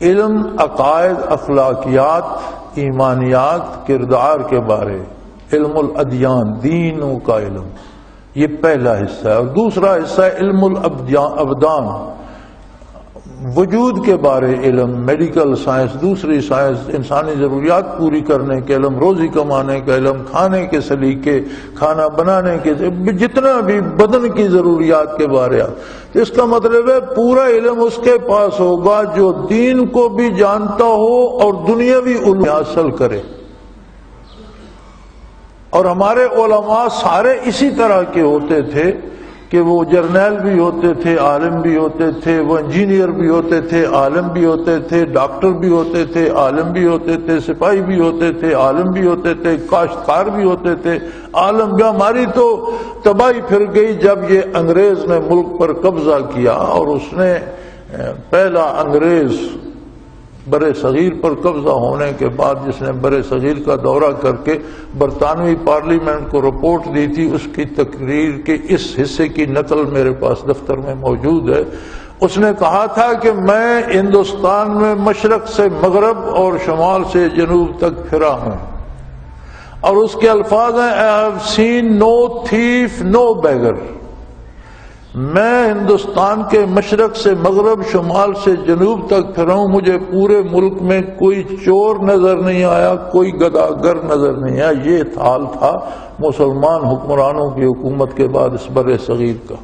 علم عقائد، اخلاقیات، ایمانیات، کردار کے بارے، علم الادیان، دینوں کا علم، یہ پہلا حصہ ہے. اور دوسرا حصہ ہے علم الابدان، وجود کے بارے علم، میڈیکل سائنس، دوسری سائنس، انسانی ضروریات پوری کرنے کے علم، روزی کمانے کا علم، کھانے کے سلیقے، کھانا بنانے کے، جتنا بھی بدن کی ضروریات کے بارے، اس کا مطلب ہے پورا علم اس کے پاس ہوگا جو دین کو بھی جانتا ہو اور دنیاوی علم حاصل کرے۔ اور ہمارے علماء سارے اسی طرح کے ہوتے تھے کہ وہ جرنیل بھی ہوتے تھے، عالم بھی ہوتے تھے، وہ انجینئر بھی ہوتے تھے، عالم بھی ہوتے تھے، ڈاکٹر بھی ہوتے تھے، عالم بھی ہوتے تھے، سپاہی بھی ہوتے تھے، عالم بھی ہوتے تھے، کاشتکار بھی ہوتے تھے، عالم بھی۔ ہماری تو تباہی پھر گئی جب یہ انگریز نے ملک پر قبضہ کیا، اور اس نے پہلا انگریز برے صغیر پر قبضہ ہونے کے بعد جس نے برے صغیر کا دورہ کر کے برطانوی پارلیمنٹ کو رپورٹ دی تھی، اس کی تقریر کے اس حصے کی نقل میرے پاس دفتر میں موجود ہے۔ اس نے کہا تھا کہ میں ہندوستان میں مشرق سے مغرب اور شمال سے جنوب تک پھرا ہوں، اور اس کے الفاظ ہیں I have seen no thief, no beggar۔ میں ہندوستان کے مشرق سے مغرب، شمال سے جنوب تک پھرا ہوں، مجھے پورے ملک میں کوئی چور نظر نہیں آیا، کوئی گداگر نظر نہیں آیا۔ یہ حال تھا مسلمان حکمرانوں کی حکومت کے بعد اس برِ صغیر کا۔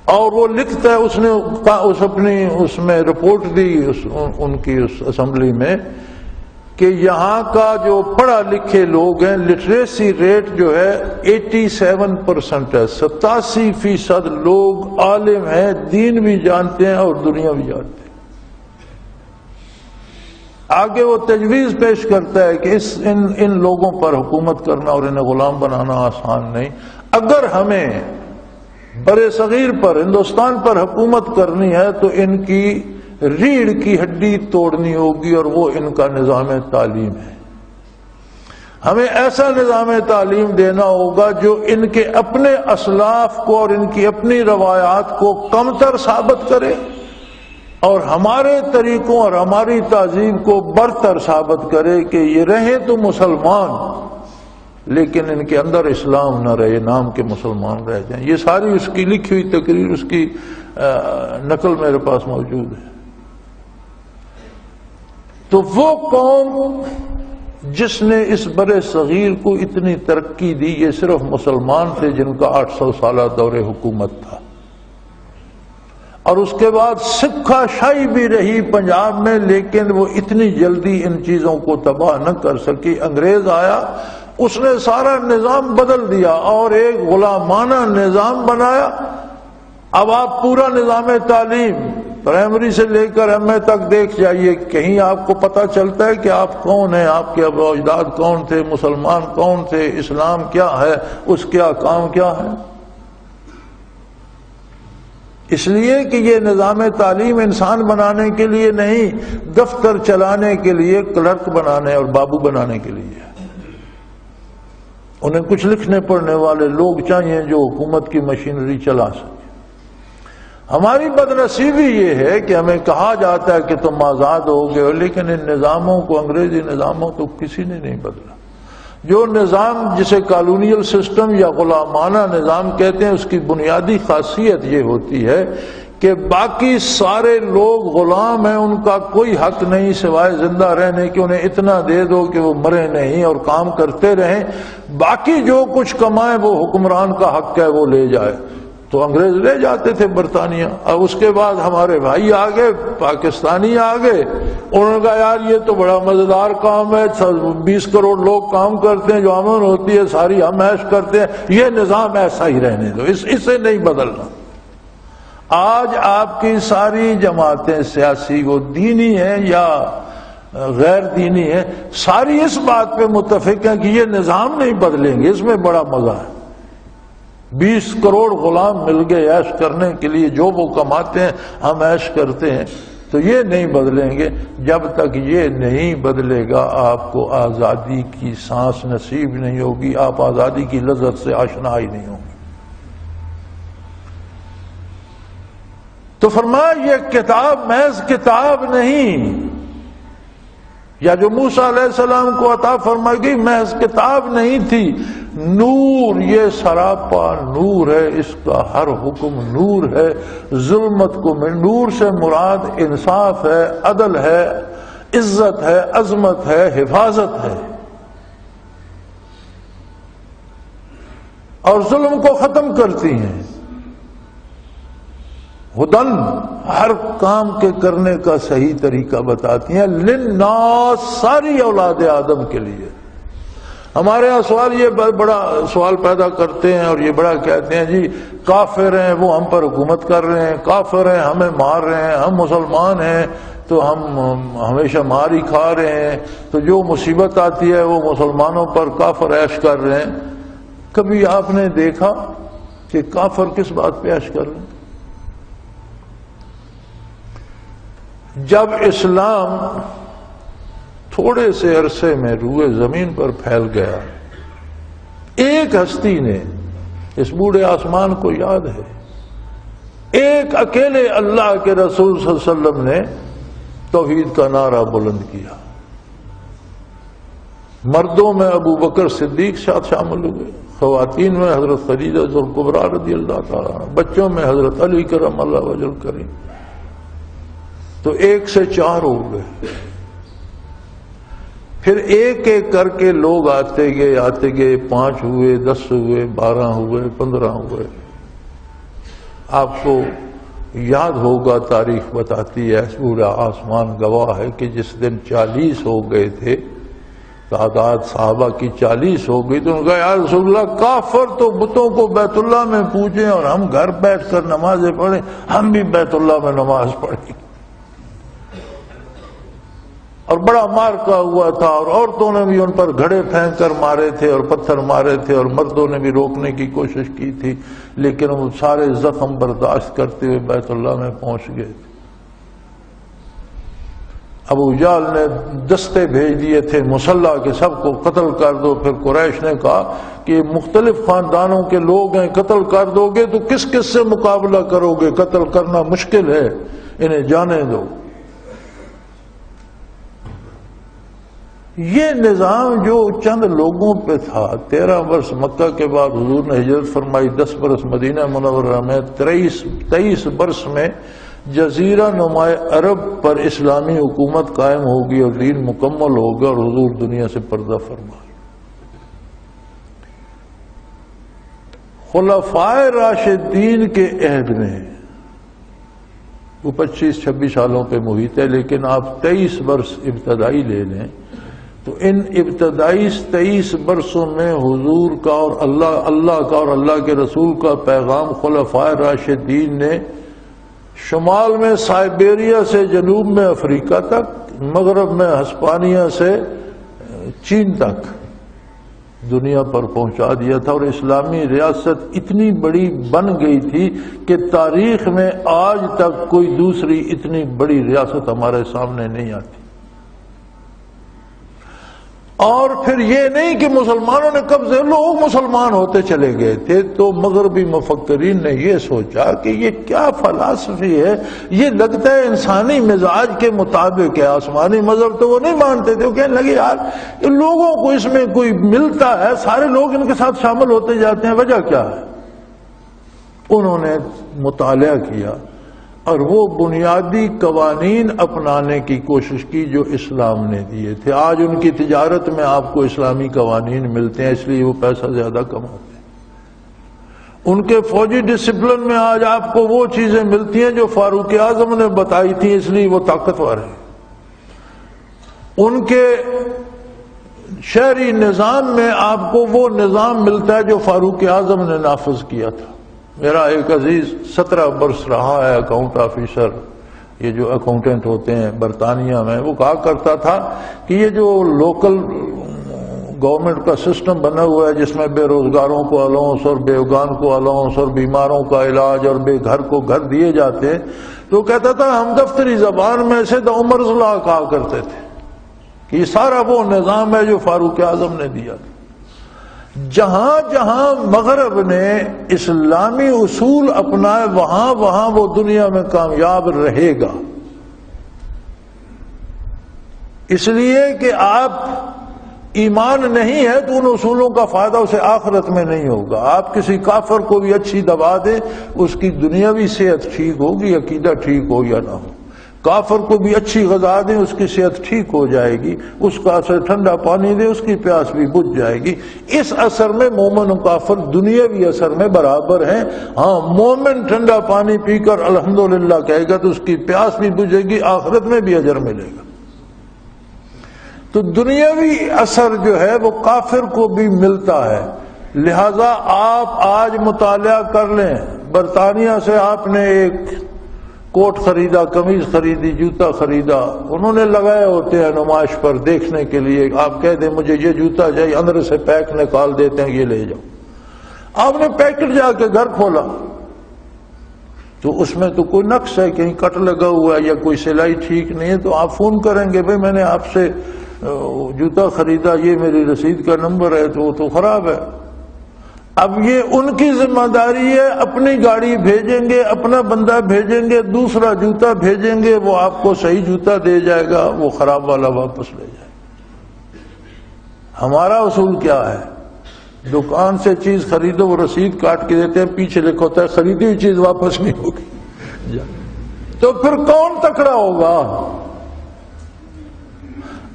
اور وہ لکھتا ہے، اس نے اپنی اس میں رپورٹ دی ان کی اس اسمبلی میں کہ یہاں کا جو پڑھا لکھے لوگ ہیں، لٹریسی ریٹ جو ہے 87% ہے، 87% لوگ عالم ہیں، دین بھی جانتے ہیں اور دنیا بھی جانتے ہیں۔ آگے وہ تجویز پیش کرتا ہے کہ ان لوگوں پر حکومت کرنا اور انہیں غلام بنانا آسان نہیں۔ اگر ہمیں برِ صغیر پر، ہندوستان پر حکومت کرنی ہے تو ان کی ریڑھ کی ہڈی توڑنی ہوگی، اور وہ ان کا نظام تعلیم ہے۔ ہمیں ایسا نظام تعلیم دینا ہوگا جو ان کے اپنے اسلاف کو اور ان کی اپنی روایات کو کمتر ثابت کرے، اور ہمارے طریقوں اور ہماری تہذیب کو برتر ثابت کرے کہ یہ رہیں تو مسلمان لیکن ان کے اندر اسلام نہ رہے، نام کے مسلمان رہ جائیں۔ یہ ساری اس کی لکھی ہوئی تقریر، اس کی نقل میرے پاس موجود ہے۔ تو وہ قوم جس نے اس برِ صغیر کو اتنی ترقی دی، یہ صرف مسلمان تھے جن کا 800 سالہ دور حکومت تھا، اور اس کے بعد سکھا شاہی بھی رہی پنجاب میں، لیکن وہ اتنی جلدی ان چیزوں کو تباہ نہ کر سکی۔ انگریز آیا، اس نے سارا نظام بدل دیا اور ایک غلامانہ نظام بنایا۔ اب آپ پورا نظام تعلیم پرائمری سے لے کر ایم اے تک دیکھ جائیے، کہیں آپ کو پتہ چلتا ہے کہ آپ کون ہیں، آپ کے آباء و اجداد کون تھے، مسلمان کون تھے، اسلام کیا ہے، اس کے احکام کیا ہے؟ اس لیے کہ یہ نظام تعلیم انسان بنانے کے لیے نہیں، دفتر چلانے کے لیے، کلرک بنانے اور بابو بنانے کے لیے۔ انہیں کچھ لکھنے پڑھنے والے لوگ چاہیے جو حکومت کی مشینری چلا سکیں۔ ہماری بدنصیبی یہ ہے کہ ہمیں کہا جاتا ہے کہ تم آزاد ہو گئے ہو، لیکن ان نظاموں کو، انگریزی نظاموں کو کسی نے نہیں بدلا۔ جو نظام جسے کالونیل سسٹم یا غلامانہ نظام کہتے ہیں، اس کی بنیادی خاصیت یہ ہوتی ہے کہ باقی سارے لوگ غلام ہیں، ان کا کوئی حق نہیں سوائے زندہ رہنے کہ انہیں اتنا دے دو کہ وہ مرے نہیں اور کام کرتے رہیں، باقی جو کچھ کمائیں وہ حکمران کا حق ہے وہ لے جائے۔ تو انگریز لے جاتے تھے برطانیہ۔ اب اس کے بعد ہمارے بھائی آگے، پاکستانی آگے، انہوں نے کہا یار یہ تو بڑا مزیدار کام ہے، 20 کروڑ لوگ کام کرتے ہیں، جو امن ہوتی ہے ساری ہم عیش کرتے ہیں، یہ نظام ایسا ہی رہنے دو، اسے نہیں بدلنا۔ آج آپ کی ساری جماعتیں سیاسی، وہ دینی ہیں یا غیر دینی ہیں، ساری اس بات پہ متفق ہیں کہ یہ نظام نہیں بدلیں گے، اس میں بڑا مزہ ہے۔ 20 کروڑ غلام مل گئے عیش کرنے کے لیے، جو وہ کماتے ہیں ہم عیش کرتے ہیں، تو یہ نہیں بدلیں گے۔ جب تک یہ نہیں بدلے گا آپ کو آزادی کی سانس نصیب نہیں ہوگی، آپ آزادی کی لذت سے آشنا ہی نہیں ہوں گے۔ تو فرمایا یہ کتاب محض کتاب نہیں، یا جو موسیٰ علیہ السلام کو عطا فرمائی گئی محض کتاب نہیں تھی، نور، یہ سراپا نور ہے، اس کا ہر حکم نور ہے، ظلمت کو نور سے مراد انصاف ہے، عدل ہے، عزت ہے، عظمت ہے، حفاظت ہے، اور ظلم کو ختم کرتی ہیں، ہدن، ہر کام کے کرنے کا صحیح طریقہ بتاتی ہیں، للناس، ساری اولاد آدم کے لیے۔ ہمارے یہاں سوال یہ بڑا سوال پیدا کرتے ہیں اور یہ بڑا کہتے ہیں جی کافر ہیں وہ ہم پر حکومت کر رہے ہیں، کافر ہیں ہمیں مار رہے ہیں، ہم مسلمان ہیں تو ہم ہمیشہ مار ہی کھا رہے ہیں، تو جو مصیبت آتی ہے وہ مسلمانوں پر کافر عیش کر رہے ہیں۔ کبھی آپ نے دیکھا کہ کافر کس بات پہ عیش کر رہے ہیں؟ جب اسلام تھوڑے سے عرصے میں روئے زمین پر پھیل گیا، ایک ہستی نے، اس بوڑھے آسمان کو یاد ہے، ایک اکیلے اللہ کے رسول صلی اللہ علیہ وسلم نے توحید کا نعرہ بلند کیا۔ مردوں میں ابو بکر صدیق ساتھ شامل ہوئے، خواتین میں حضرت خدیجہ الکبریٰ رضی اللہ تعالیٰ، بچوں میں حضرت علی کرم اللہ وجہ الکریم، تو ایک سے 4 ہو گئے۔ پھر ایک ایک کر کے لوگ آتے گئے، 5 ہوئے، 10 ہوئے، 12 ہوئے، 15 ہوئے۔ آپ کو یاد ہوگا، تاریخ بتاتی ہے، پورا آسمان گواہ ہے کہ جس دن 40 ہو گئے تھے، تعداد صحابہ کی 40 ہو گئی، تو انہوں نے کہا یا رسول اللہ، کافر تو بتوں کو بیت اللہ میں پوجیں اور ہم گھر بیٹھ کر نمازیں پڑھیں، ہم بھی بیت اللہ میں نماز پڑھیں۔ اور بڑا مارکا ہوا تھا، اور عورتوں نے بھی ان پر گھڑے پھینک کر مارے تھے اور پتھر مارے تھے، اور مردوں نے بھی روکنے کی کوشش کی تھی، لیکن وہ سارے زخم برداشت کرتے ہوئے بیت اللہ میں پہنچ گئے تھے۔ ابو جہل نے دستے بھیج دیے تھے مسلح کے، سب کو قتل کر دو۔ پھر قریش نے کہا کہ مختلف خاندانوں کے لوگ ہیں، قتل کر دو گے تو کس کس سے مقابلہ کرو گے، قتل کرنا مشکل ہے، انہیں جانے دو۔ یہ نظام جو چند لوگوں پہ تھا، 13 برس مکہ کے بعد حضور نے ہجرت فرمائی، 10 برس مدینہ منورہ میں، 23 برس میں جزیرہ نمائے عرب پر اسلامی حکومت قائم ہوگی اور دین مکمل ہوگا اور حضور دنیا سے پردہ فرمائے۔ خلفائے راشدین کے عہد میں وہ 25-26 سالوں پہ محیط ہے، لیکن آپ 23 برس ابتدائی لے لیں تو ان ابتدائی 23 برسوں میں حضور کا اور اللہ کا اور اللہ کے رسول کا پیغام خلفائے راشدین نے شمال میں سائبیریا سے جنوب میں افریقہ تک، مغرب میں ہسپانیہ سے چین تک دنیا پر پہنچا دیا تھا، اور اسلامی ریاست اتنی بڑی بن گئی تھی کہ تاریخ میں آج تک کوئی دوسری اتنی بڑی ریاست ہمارے سامنے نہیں آتی۔ اور پھر یہ نہیں کہ مسلمانوں نے قبضے، لوگ مسلمان ہوتے چلے گئے تھے، تو مغربی مفکرین نے یہ سوچا کہ یہ کیا فلسفی ہے، یہ لگتا ہے انسانی مزاج کے مطابق ہے، آسمانی مذہب تو وہ نہیں مانتے تھے، وہ کہنے لگے یار لوگوں کو اس میں کوئی ملتا ہے، سارے لوگ ان کے ساتھ شامل ہوتے جاتے ہیں، وجہ کیا ہے؟ انہوں نے مطالعہ کیا اور وہ بنیادی قوانین اپنانے کی کوشش کی جو اسلام نے دیے تھے۔ آج ان کی تجارت میں آپ کو اسلامی قوانین ملتے ہیں، اس لیے وہ پیسہ زیادہ کماتے ہیں۔ ان کے فوجی ڈسپلن میں آج آپ کو وہ چیزیں ملتی ہیں جو فاروق اعظم نے بتائی تھی، اس لیے وہ طاقتور ہیں۔ ان کے شہری نظام میں آپ کو وہ نظام ملتا ہے جو فاروق اعظم نے نافذ کیا تھا۔ میرا ایک عزیز 17 برس رہا ہے اکاؤنٹ آفیسر، یہ جو اکاؤنٹنٹ ہوتے ہیں برطانیہ میں، وہ کہا کرتا تھا کہ یہ جو لوکل گورنمنٹ کا سسٹم بنا ہوا ہے جس میں بے روزگاروں کو الاؤنس اور بیوگان کو الاؤنس اور بیماروں کا علاج اور بے گھر کو گھر دیے جاتے ہیں، تو کہتا تھا ہم دفتری زبان میں سے عمرز لا کہا کرتے تھے کہ یہ سارا وہ نظام ہے جو فاروق اعظم نے دیا تھا۔ جہاں جہاں مغرب نے اسلامی اصول اپنائے وہاں وہ دنیا میں کامیاب رہے گا۔ اس لیے کہ آپ ایمان نہیں ہے تو ان اصولوں کا فائدہ اسے آخرت میں نہیں ہوگا. آپ کسی کافر کو بھی اچھی دوا دیں، اس کی دنیاوی صحت ٹھیک ہوگی، عقیدہ ٹھیک ہو یا نہ ہو. کافر کو بھی اچھی غذا دیں، اس کی صحت ٹھیک ہو جائے گی. اس کا اثر ٹھنڈا پانی دے، اس کی پیاس بھی بجھ جائے گی. اس اثر میں مومن و کافر دنیاوی اثر میں برابر ہیں. ہاں، مومن ٹھنڈا پانی پی کر الحمدللہ کہے گا تو اس کی پیاس بھی بجھے گی، آخرت میں بھی اجر ملے گا. تو دنیاوی اثر جو ہے وہ کافر کو بھی ملتا ہے. لہذا آپ آج مطالعہ کر لیں. برطانیہ سے آپ نے ایک کوٹ خریدا، قمیض خریدی، جوتا خریدا، انہوں نے لگائے ہوتے ہیں نمائش پر دیکھنے کے لیے. آپ کہہ دیں مجھے یہ جوتا چاہیے، اندر سے پیک نکال دیتے ہیں، یہ لے جاؤ. آپ نے پیکٹ جا کے گھر کھولا تو اس میں تو کوئی نقص ہے، کہیں کٹ لگا ہوا ہے یا کوئی سلائی ٹھیک نہیں ہے. تو آپ فون کریں گے بھئی میں نے آپ سے جوتا خریدا، یہ میری رسید کا نمبر ہے، تو وہ تو خراب ہے. اب یہ ان کی ذمہ داری ہے، اپنی گاڑی بھیجیں گے، اپنا بندہ بھیجیں گے، دوسرا جوتا بھیجیں گے، وہ آپ کو صحیح جوتا دے جائے گا، وہ خراب والا واپس لے جائے گا. ہمارا اصول کیا ہے؟ دکان سے چیز خریدو، وہ رسید کاٹ کے دیتے ہیں، پیچھے لکھا ہوتا ہے خریدی ہوئی چیز واپس نہیں ہوگی. تو پھر کون تکڑا ہوگا؟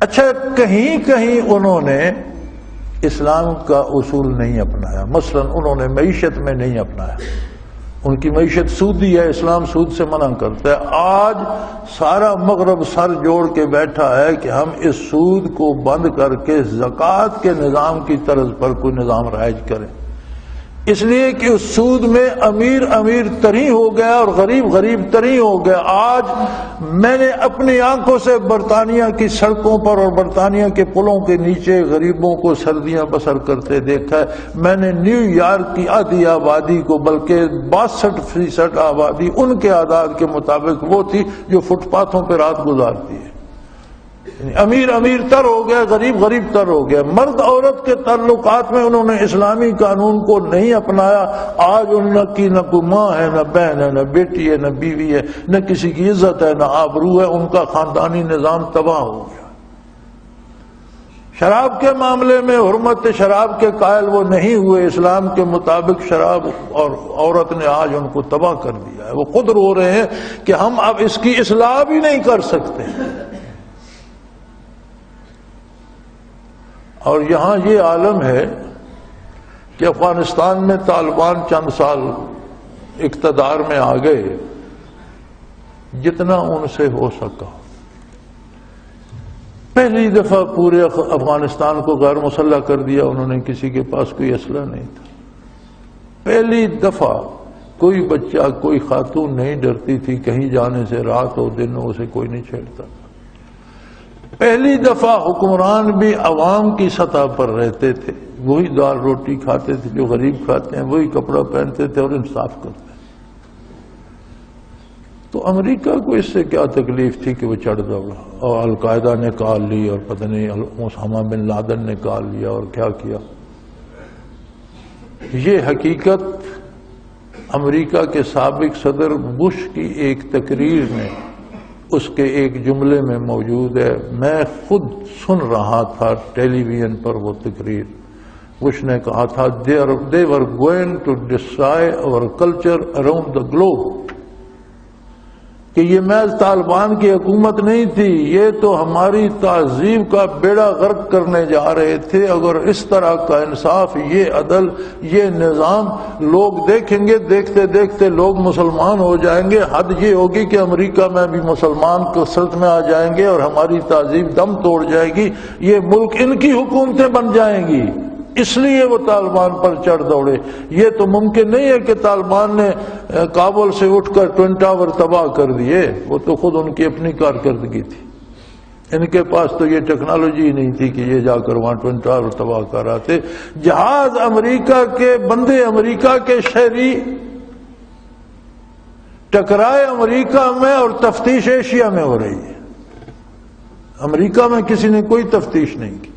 اچھا، کہیں کہیں انہوں نے اسلام کا اصول نہیں اپنایا. مثلا انہوں نے معیشت میں نہیں اپنایا. ان کی معیشت سودی ہے، اسلام سود سے منع کرتا ہے. آج سارا مغرب سر جوڑ کے بیٹھا ہے کہ ہم اس سود کو بند کر کے زکوٰۃ کے نظام کی طرز پر کوئی نظام رائج کریں. اس لیے کہ اس سود میں امیر امیر تری ہو گیا اور غریب غریب تری ہو گیا. آج میں نے اپنی آنکھوں سے برطانیہ کی سڑکوں پر اور برطانیہ کے پلوں کے نیچے غریبوں کو سردیاں بسر کرتے دیکھا ہے. میں نے نیو یارک کی آدھی آبادی کو، بلکہ 62% آبادی ان کے اعداد کے مطابق وہ تھی جو فٹ پاتھوں پہ رات گزارتی ہے. امیر امیر تر ہو گیا، غریب غریب تر ہو گیا. مرد عورت کے تعلقات میں انہوں نے اسلامی قانون کو نہیں اپنایا. آج ان کی نہ کوئی ماں ہے، نہ بہن ہے، نہ بیٹی ہے، نہ بیوی ہے، نہ کسی کی عزت ہے، نہ آبرو ہے. ان کا خاندانی نظام تباہ ہو گیا. شراب کے معاملے میں حرمت شراب کے قائل وہ نہیں ہوئے. اسلام کے مطابق شراب اور عورت نے آج ان کو تباہ کر دیا ہے. وہ خود رو رہے ہیں کہ ہم اب اس کی اصلاح بھی نہیں کر سکتے. اور یہاں یہ عالم ہے کہ افغانستان میں طالبان چند سال اقتدار میں آ گئے. جتنا ان سے ہو سکا، پہلی دفعہ پورے افغانستان کو غیر مسلح کر دیا. انہوں نے کسی کے پاس کوئی اسلحہ نہیں تھا. پہلی دفعہ کوئی بچہ، کوئی خاتون نہیں ڈرتی تھی کہیں جانے سے، رات ہو دن ہو، اسے کوئی نہیں چھیڑتا. پہلی دفعہ حکمران بھی عوام کی سطح پر رہتے تھے. وہی دال روٹی کھاتے تھے جو غریب کھاتے ہیں، وہی کپڑا پہنتے تھے اور انصاف کرتے. تو امریکہ کو اس سے کیا تکلیف تھی کہ وہ چڑھ دوڑا، اور القاعدہ نے کال لی اور پتہ نہیں اسامہ بن لادن نے کال لیا اور کیا کیا. یہ حقیقت امریکہ کے سابق صدر بش کی ایک تقریر میں، اس کے ایک جملے میں موجود ہے. میں خود سن رہا تھا ٹیلی ویژن پر وہ تقریر. بش نے کہا تھا they were going to destroy our culture around the globe. کہ یہ محض طالبان کی حکومت نہیں تھی، یہ تو ہماری تہذیب کا بیڑا غرق کرنے جا رہے تھے. اگر اس طرح کا انصاف، یہ عدل، یہ نظام لوگ دیکھیں گے، دیکھتے دیکھتے لوگ مسلمان ہو جائیں گے. حد یہ ہوگی کہ امریکہ میں بھی مسلمان کثرت میں آ جائیں گے اور ہماری تہذیب دم توڑ جائے گی. یہ ملک ان کی حکومتیں بن جائیں گی. اس لیے وہ طالبان پر چڑھ دوڑے. یہ تو ممکن نہیں ہے کہ طالبان نے کابل سے اٹھ کر ٹوئن ٹاور تباہ کر دیے. وہ تو خود ان کی اپنی کارکردگی تھی. ان کے پاس تو یہ ٹیکنالوجی نہیں تھی کہ یہ جا کر وہاں ٹوئن ٹاور تباہ کر رہے تھے. جہاز امریکہ کے، بندے امریکہ کے شہری ٹکرائے امریکہ میں اور تفتیش ایشیا میں ہو رہی ہے. امریکہ میں کسی نے کوئی تفتیش نہیں کی.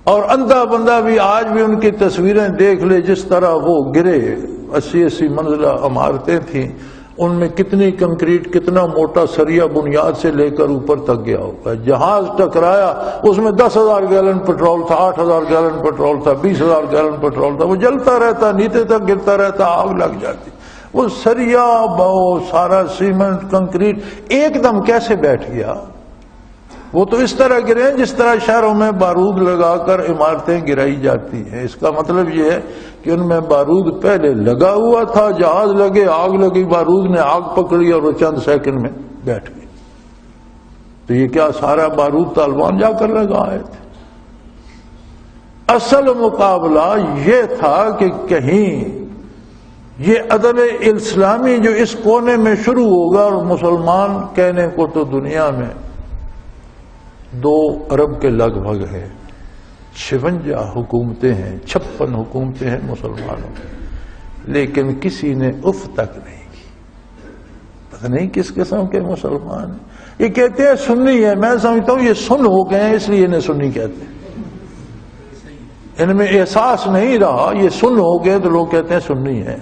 اور اندھا بندہ بھی آج بھی ان کی تصویریں دیکھ لے، جس طرح وہ گرے. 80 منزلہ عمارتیں تھیں، ان میں کتنی کنکریٹ، کتنا موٹا سریا بنیاد سے لے کر اوپر تک گیا ہوگا. جہاز ٹکرایا اس میں 10,000 گیلن پٹرول تھا، 8,000 گیلن پٹرول تھا، 20,000 گیلن پٹرول تھا. وہ جلتا رہتا، نیچے تک گرتا رہتا، آگ لگ جاتی. وہ سریا وہ سارا سیمنٹ کنکریٹ ایک دم کیسے بیٹھ گیا؟ وہ تو اس طرح گرے جس طرح شہروں میں بارود لگا کر عمارتیں گرائی جاتی ہیں. اس کا مطلب یہ ہے کہ ان میں بارود پہلے لگا ہوا تھا، جہاز لگے، آگ لگی، بارود نے آگ پکڑی اور وہ چند سیکنڈ میں بیٹھ گئی. تو یہ کیا سارا بارود طالبان جا کر لگائے تھے؟ اصل مقابلہ یہ تھا کہ کہیں یہ عدل اسلامی جو اس کونے میں شروع ہوگا، اور مسلمان کہنے کو تو دنیا میں 2 ارب کے لگ بھگ ہے، 56 حکومتیں ہیں، 56 حکومتیں ہیں مسلمانوں کی، لیکن کسی نے اف تک نہیں کی. پتہ نہیں کس قسم کے مسلمان ہیں. یہ کہتے ہیں سنی ہے، میں سمجھتا ہوں یہ سن ہو گئے ہیں اس لیے انہیں سنی کہتے ہیں. ان میں احساس نہیں رہا، یہ سن ہو گئے تو لوگ کہتے ہیں سنی ہے.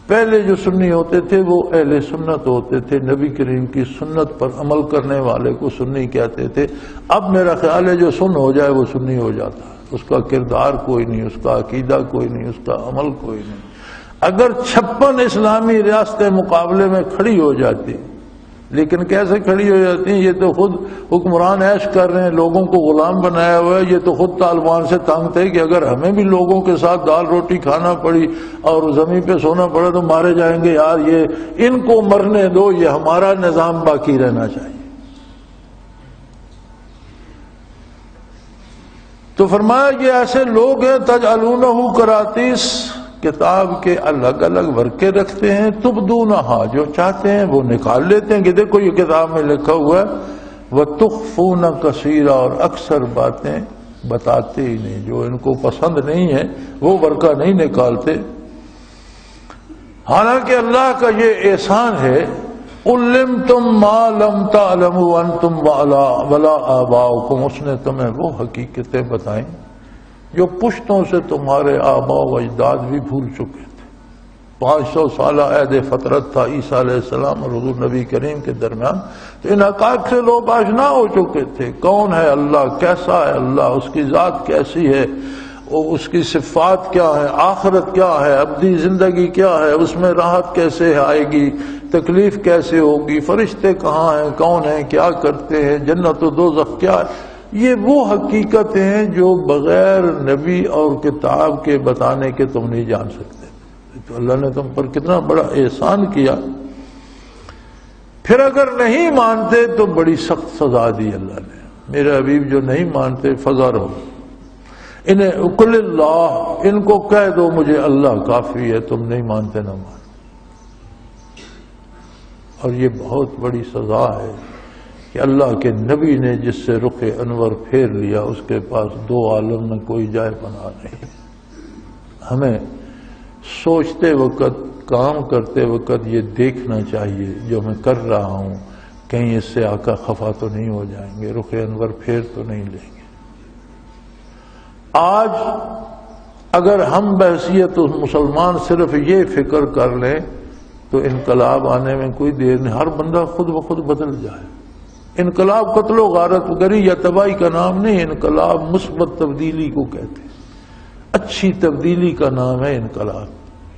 پہلے جو سنی ہوتے تھے وہ اہل سنت ہوتے تھے، نبی کریم کی سنت پر عمل کرنے والے کو سنی کہتے تھے. اب میرا خیال ہے جو سن ہو جائے وہ سنی ہو جاتا ہے، اس کا کردار کوئی نہیں، اس کا عقیدہ کوئی نہیں، اس کا عمل کوئی نہیں. اگر 56 اسلامی ریاستیں مقابلے میں کھڑی ہو جاتی، لیکن کیسے کھڑی ہو جاتی ہیں؟ یہ تو خود حکمران عیش کر رہے ہیں، لوگوں کو غلام بنایا ہوا ہے. یہ تو خود طالبان سے تنگ تھے کہ اگر ہمیں بھی لوگوں کے ساتھ دال روٹی کھانا پڑی اور زمین پہ سونا پڑا تو مارے جائیں گے. یار یہ ان کو مرنے دو، یہ ہمارا نظام باقی رہنا چاہیے. تو فرمایا یہ ایسے لوگ ہیں تجعلونہ قراطیس، کتاب کے الگ الگ ورقے رکھتے ہیں، تبدونہا جو چاہتے ہیں وہ نکال لیتے ہیں کہ دیکھو یہ کتاب میں لکھا ہوا ہے، وتخفون کثیرا اور اکثر باتیں بتاتے ہی نہیں، جو ان کو پسند نہیں ہے وہ ورقہ نہیں نکالتے. حالانکہ اللہ کا یہ احسان ہے، علمتم ما لم تعلموا انتم ولا آباؤکم، اس نے تمہیں وہ حقیقتیں بتائیں جو پشتوں سے تمہارے آباء و اجداد بھی بھول چکے تھے. 500 سالہ عہد فطرت تھا عیسیٰ علیہ السلام اور حضور نبی کریم کے درمیان، تو ان حقائق سے لوگ آشنا ہو چکے تھے. کون ہے اللہ، کیسا ہے اللہ، اس کی ذات کیسی ہے، اس کی صفات کیا ہے، آخرت کیا ہے، ابدی زندگی کیا ہے، اس میں راحت کیسے آئے گی، تکلیف کیسے ہوگی، فرشتے کہاں ہیں، کون ہیں، کیا کرتے ہیں، جنت و دوزخ کیا ہے. یہ وہ حقیقتیں ہیں جو بغیر نبی اور کتاب کے بتانے کے تم نہیں جان سکتے. تو اللہ نے تم پر کتنا بڑا احسان کیا. پھر اگر نہیں مانتے تو بڑی سخت سزا دی اللہ نے. میرے حبیب جو نہیں مانتے فضا رہو، انہیں قل اللہ، ان کو کہہ دو مجھے اللہ کافی ہے، تم نہیں مانتے نہ مان. اور یہ بہت بڑی سزا ہے کہ اللہ کے نبی نے جس سے رخ انور پھیر لیا اس کے پاس 2 عالم میں کوئی جائے پناہ نہیں. ہمیں سوچتے وقت، کام کرتے وقت یہ دیکھنا چاہیے جو میں کر رہا ہوں کہیں اس سے آقا خفا تو نہیں ہو جائیں گے، رخ انور پھیر تو نہیں لیں گے. آج اگر ہم بحثیت مسلمان صرف یہ فکر کر لیں تو انقلاب آنے میں کوئی دیر نہیں، ہر بندہ خود بخود بدل جائے. انقلاب قتل و غارت گری یا تباہی کا نام نہیں، انقلاب مثبت تبدیلی کو کہتے ہیں. اچھی تبدیلی کا نام ہے انقلاب.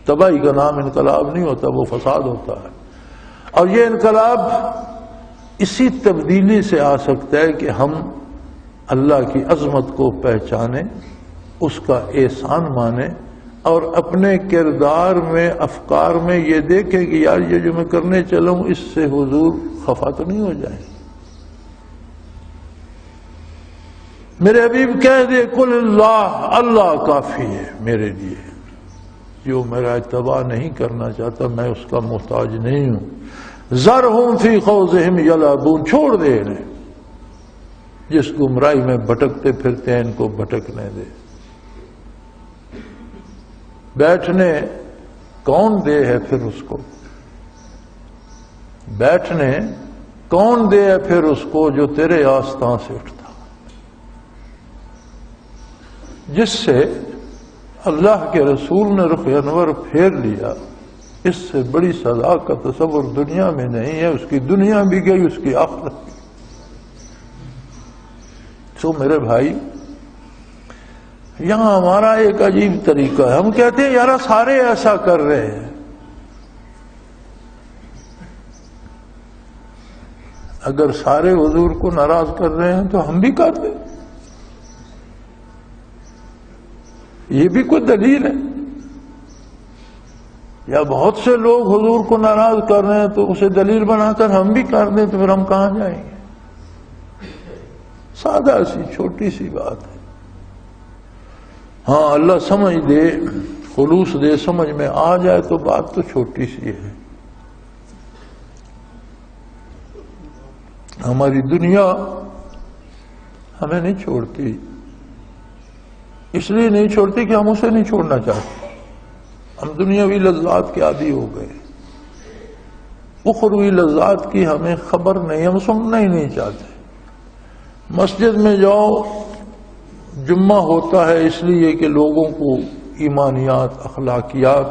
تباہی کا نام انقلاب نہیں ہوتا، وہ فساد ہوتا ہے. اور یہ انقلاب اسی تبدیلی سے آ سکتا ہے کہ ہم اللہ کی عظمت کو پہچانیں، اس کا احسان مانیں، اور اپنے کردار میں، افکار میں یہ دیکھیں کہ یار یہ جو میں کرنے چلا ہوں اس سے حضور خفا تو نہیں ہو جائیں. میرے حبیب کہہ دے قل اللہ، اللہ کافی ہے میرے لیے. جو میرا اتباع نہیں کرنا چاہتا میں اس کا محتاج نہیں ہوں. ذرہم فی خوضہم یلعبون، چھوڑ دے انہیں، جس گمراہی میں بھٹکتے پھرتے ہیں ان کو بھٹکنے دے. بیٹھنے کون دے ہے پھر اس کو، بیٹھنے کون دے ہے پھر اس کو جو تیرے آستان سے اٹھتا، جس سے اللہ کے رسول نے رخ انور پھیر لیا. اس سے بڑی سزا کا تصور دنیا میں نہیں ہے. اس کی دنیا بھی گئی, اس کی آخرت بھی. سو میرے بھائی, یہاں ہمارا ایک عجیب طریقہ ہے. ہم کہتے ہیں یار سارے ایسا کر رہے ہیں. اگر سارے حضور کو ناراض کر رہے ہیں تو ہم بھی کر دیں. یہ بھی کوئی دلیل ہے؟ یا بہت سے لوگ حضور کو ناراض کر رہے ہیں تو اسے دلیل بنا کر ہم بھی کر دیں, تو پھر ہم کہاں جائیں گے؟ سادہ سی چھوٹی سی بات ہے. ہاں اللہ سمجھ دے, خلوص دے, سمجھ میں آ جائے تو بات تو چھوٹی سی ہے. ہماری دنیا ہمیں نہیں چھوڑتی. اس لیے نہیں چھوڑتی کہ ہم اسے نہیں چھوڑنا چاہتے. ہم دنیاوی لذات کے عادی ہو گئے. اخروی لذات کی ہمیں خبر نہیں, ہم سننا ہی نہیں چاہتے. مسجد میں جاؤ, جمعہ ہوتا ہے اس لیے کہ لوگوں کو ایمانیات, اخلاقیات,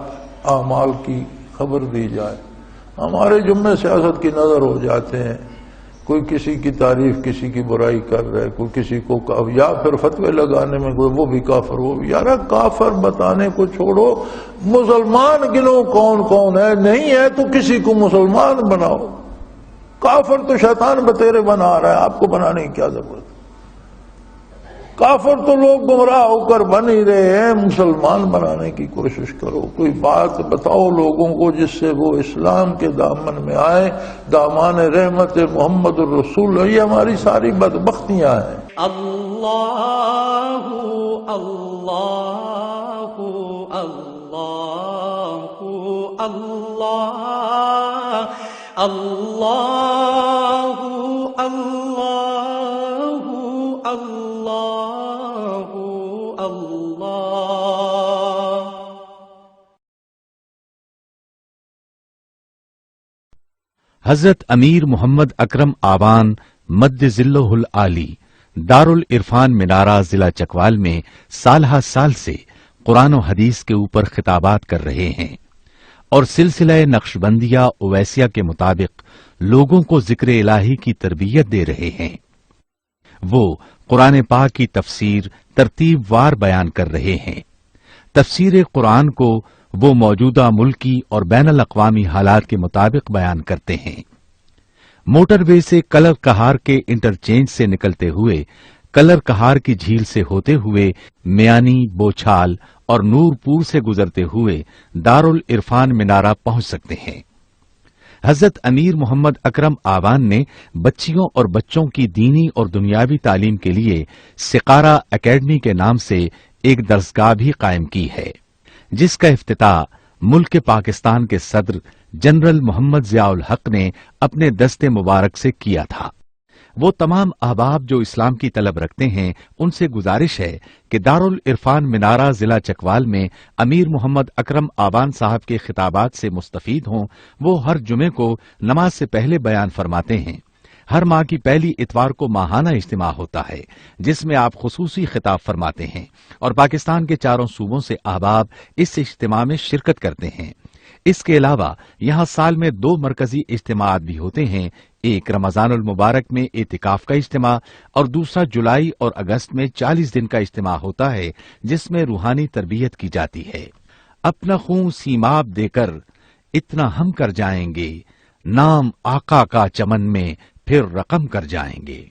اعمال کی خبر دی جائے. ہمارے جمعے سیاست کی نظر ہو جاتے ہیں. کوئی کسی کی تعریف, کسی کی برائی کر رہے, کوئی کسی کو یا پھر فتوے لگانے میں کوئی وہ بھی کافر, وہ بھی. یار کافر بتانے کو چھوڑو, مسلمان گنو کون کون ہے. نہیں ہے تو کسی کو مسلمان بناؤ. کافر تو شیطان بتیرے بنا رہا ہے, آپ کو بنانے کی کیا ضرورت؟ کافر تو لوگ گمراہ ہو کر بن ہی رہے ہیں. مسلمان بنانے کی کوشش کرو. کوئی بات بتاؤ لوگوں کو جس سے وہ اسلام کے دامن میں آئے, دامان رحمت محمد الرسول. یہ ہماری ساری بدبختیاں ہیں. اللہ اللہ اللہ اللہ اللہ اللہ اللہ اللہ. حضرت امیر محمد اکرم آوان مد ذلہ العالی دارالعرفان منارہ ضلع چکوال میں سالہ سال سے قرآن و حدیث کے اوپر خطابات کر رہے ہیں اور سلسلہ نقشبندیہ اویسیہ کے مطابق لوگوں کو ذکر الہی کی تربیت دے رہے ہیں. وہ قرآن پاک کی تفسیر ترتیب وار بیان کر رہے ہیں. تفسیر قرآن کو وہ موجودہ ملکی اور بین الاقوامی حالات کے مطابق بیان کرتے ہیں. موٹر وے سے کلر کہار کے انٹرچینج سے نکلتے ہوئے کلر کہار کی جھیل سے ہوتے ہوئے میانی, بوچھال اور نور پور سے گزرتے ہوئے دارالعرفان منارہ پہنچ سکتے ہیں. حضرت امیر محمد اکرم آوان نے بچیوں اور بچوں کی دینی اور دنیاوی تعلیم کے لیے سقارہ اکیڈمی کے نام سے ایک درسگاہ بھی قائم کی ہے, جس کا افتتاح ملک پاکستان کے صدر جنرل محمد ضیاء الحق نے اپنے دست مبارک سے کیا تھا. وہ تمام احباب جو اسلام کی طلب رکھتے ہیں ان سے گزارش ہے کہ دارالعرفان منارہ ضلع چکوال میں امیر محمد اکرم آوان صاحب کے خطابات سے مستفید ہوں. وہ ہر جمعے کو نماز سے پہلے بیان فرماتے ہیں. ہر ماہ کی پہلی اتوار کو ماہانہ اجتماع ہوتا ہے جس میں آپ خصوصی خطاب فرماتے ہیں اور پاکستان کے چاروں صوبوں سے احباب اس اجتماع میں شرکت کرتے ہیں. اس کے علاوہ یہاں سال میں 2 مرکزی اجتماعات بھی ہوتے ہیں. ایک رمضان المبارک میں اعتکاف کا اجتماع اور دوسرا جولائی اور اگست میں 40 دن کا اجتماع ہوتا ہے جس میں روحانی تربیت کی جاتی ہے. اپنا خون سیماب دے کر اتنا ہم کر جائیں گے, نام آقا کا چمن میں پھر رقم کر جائیں گے.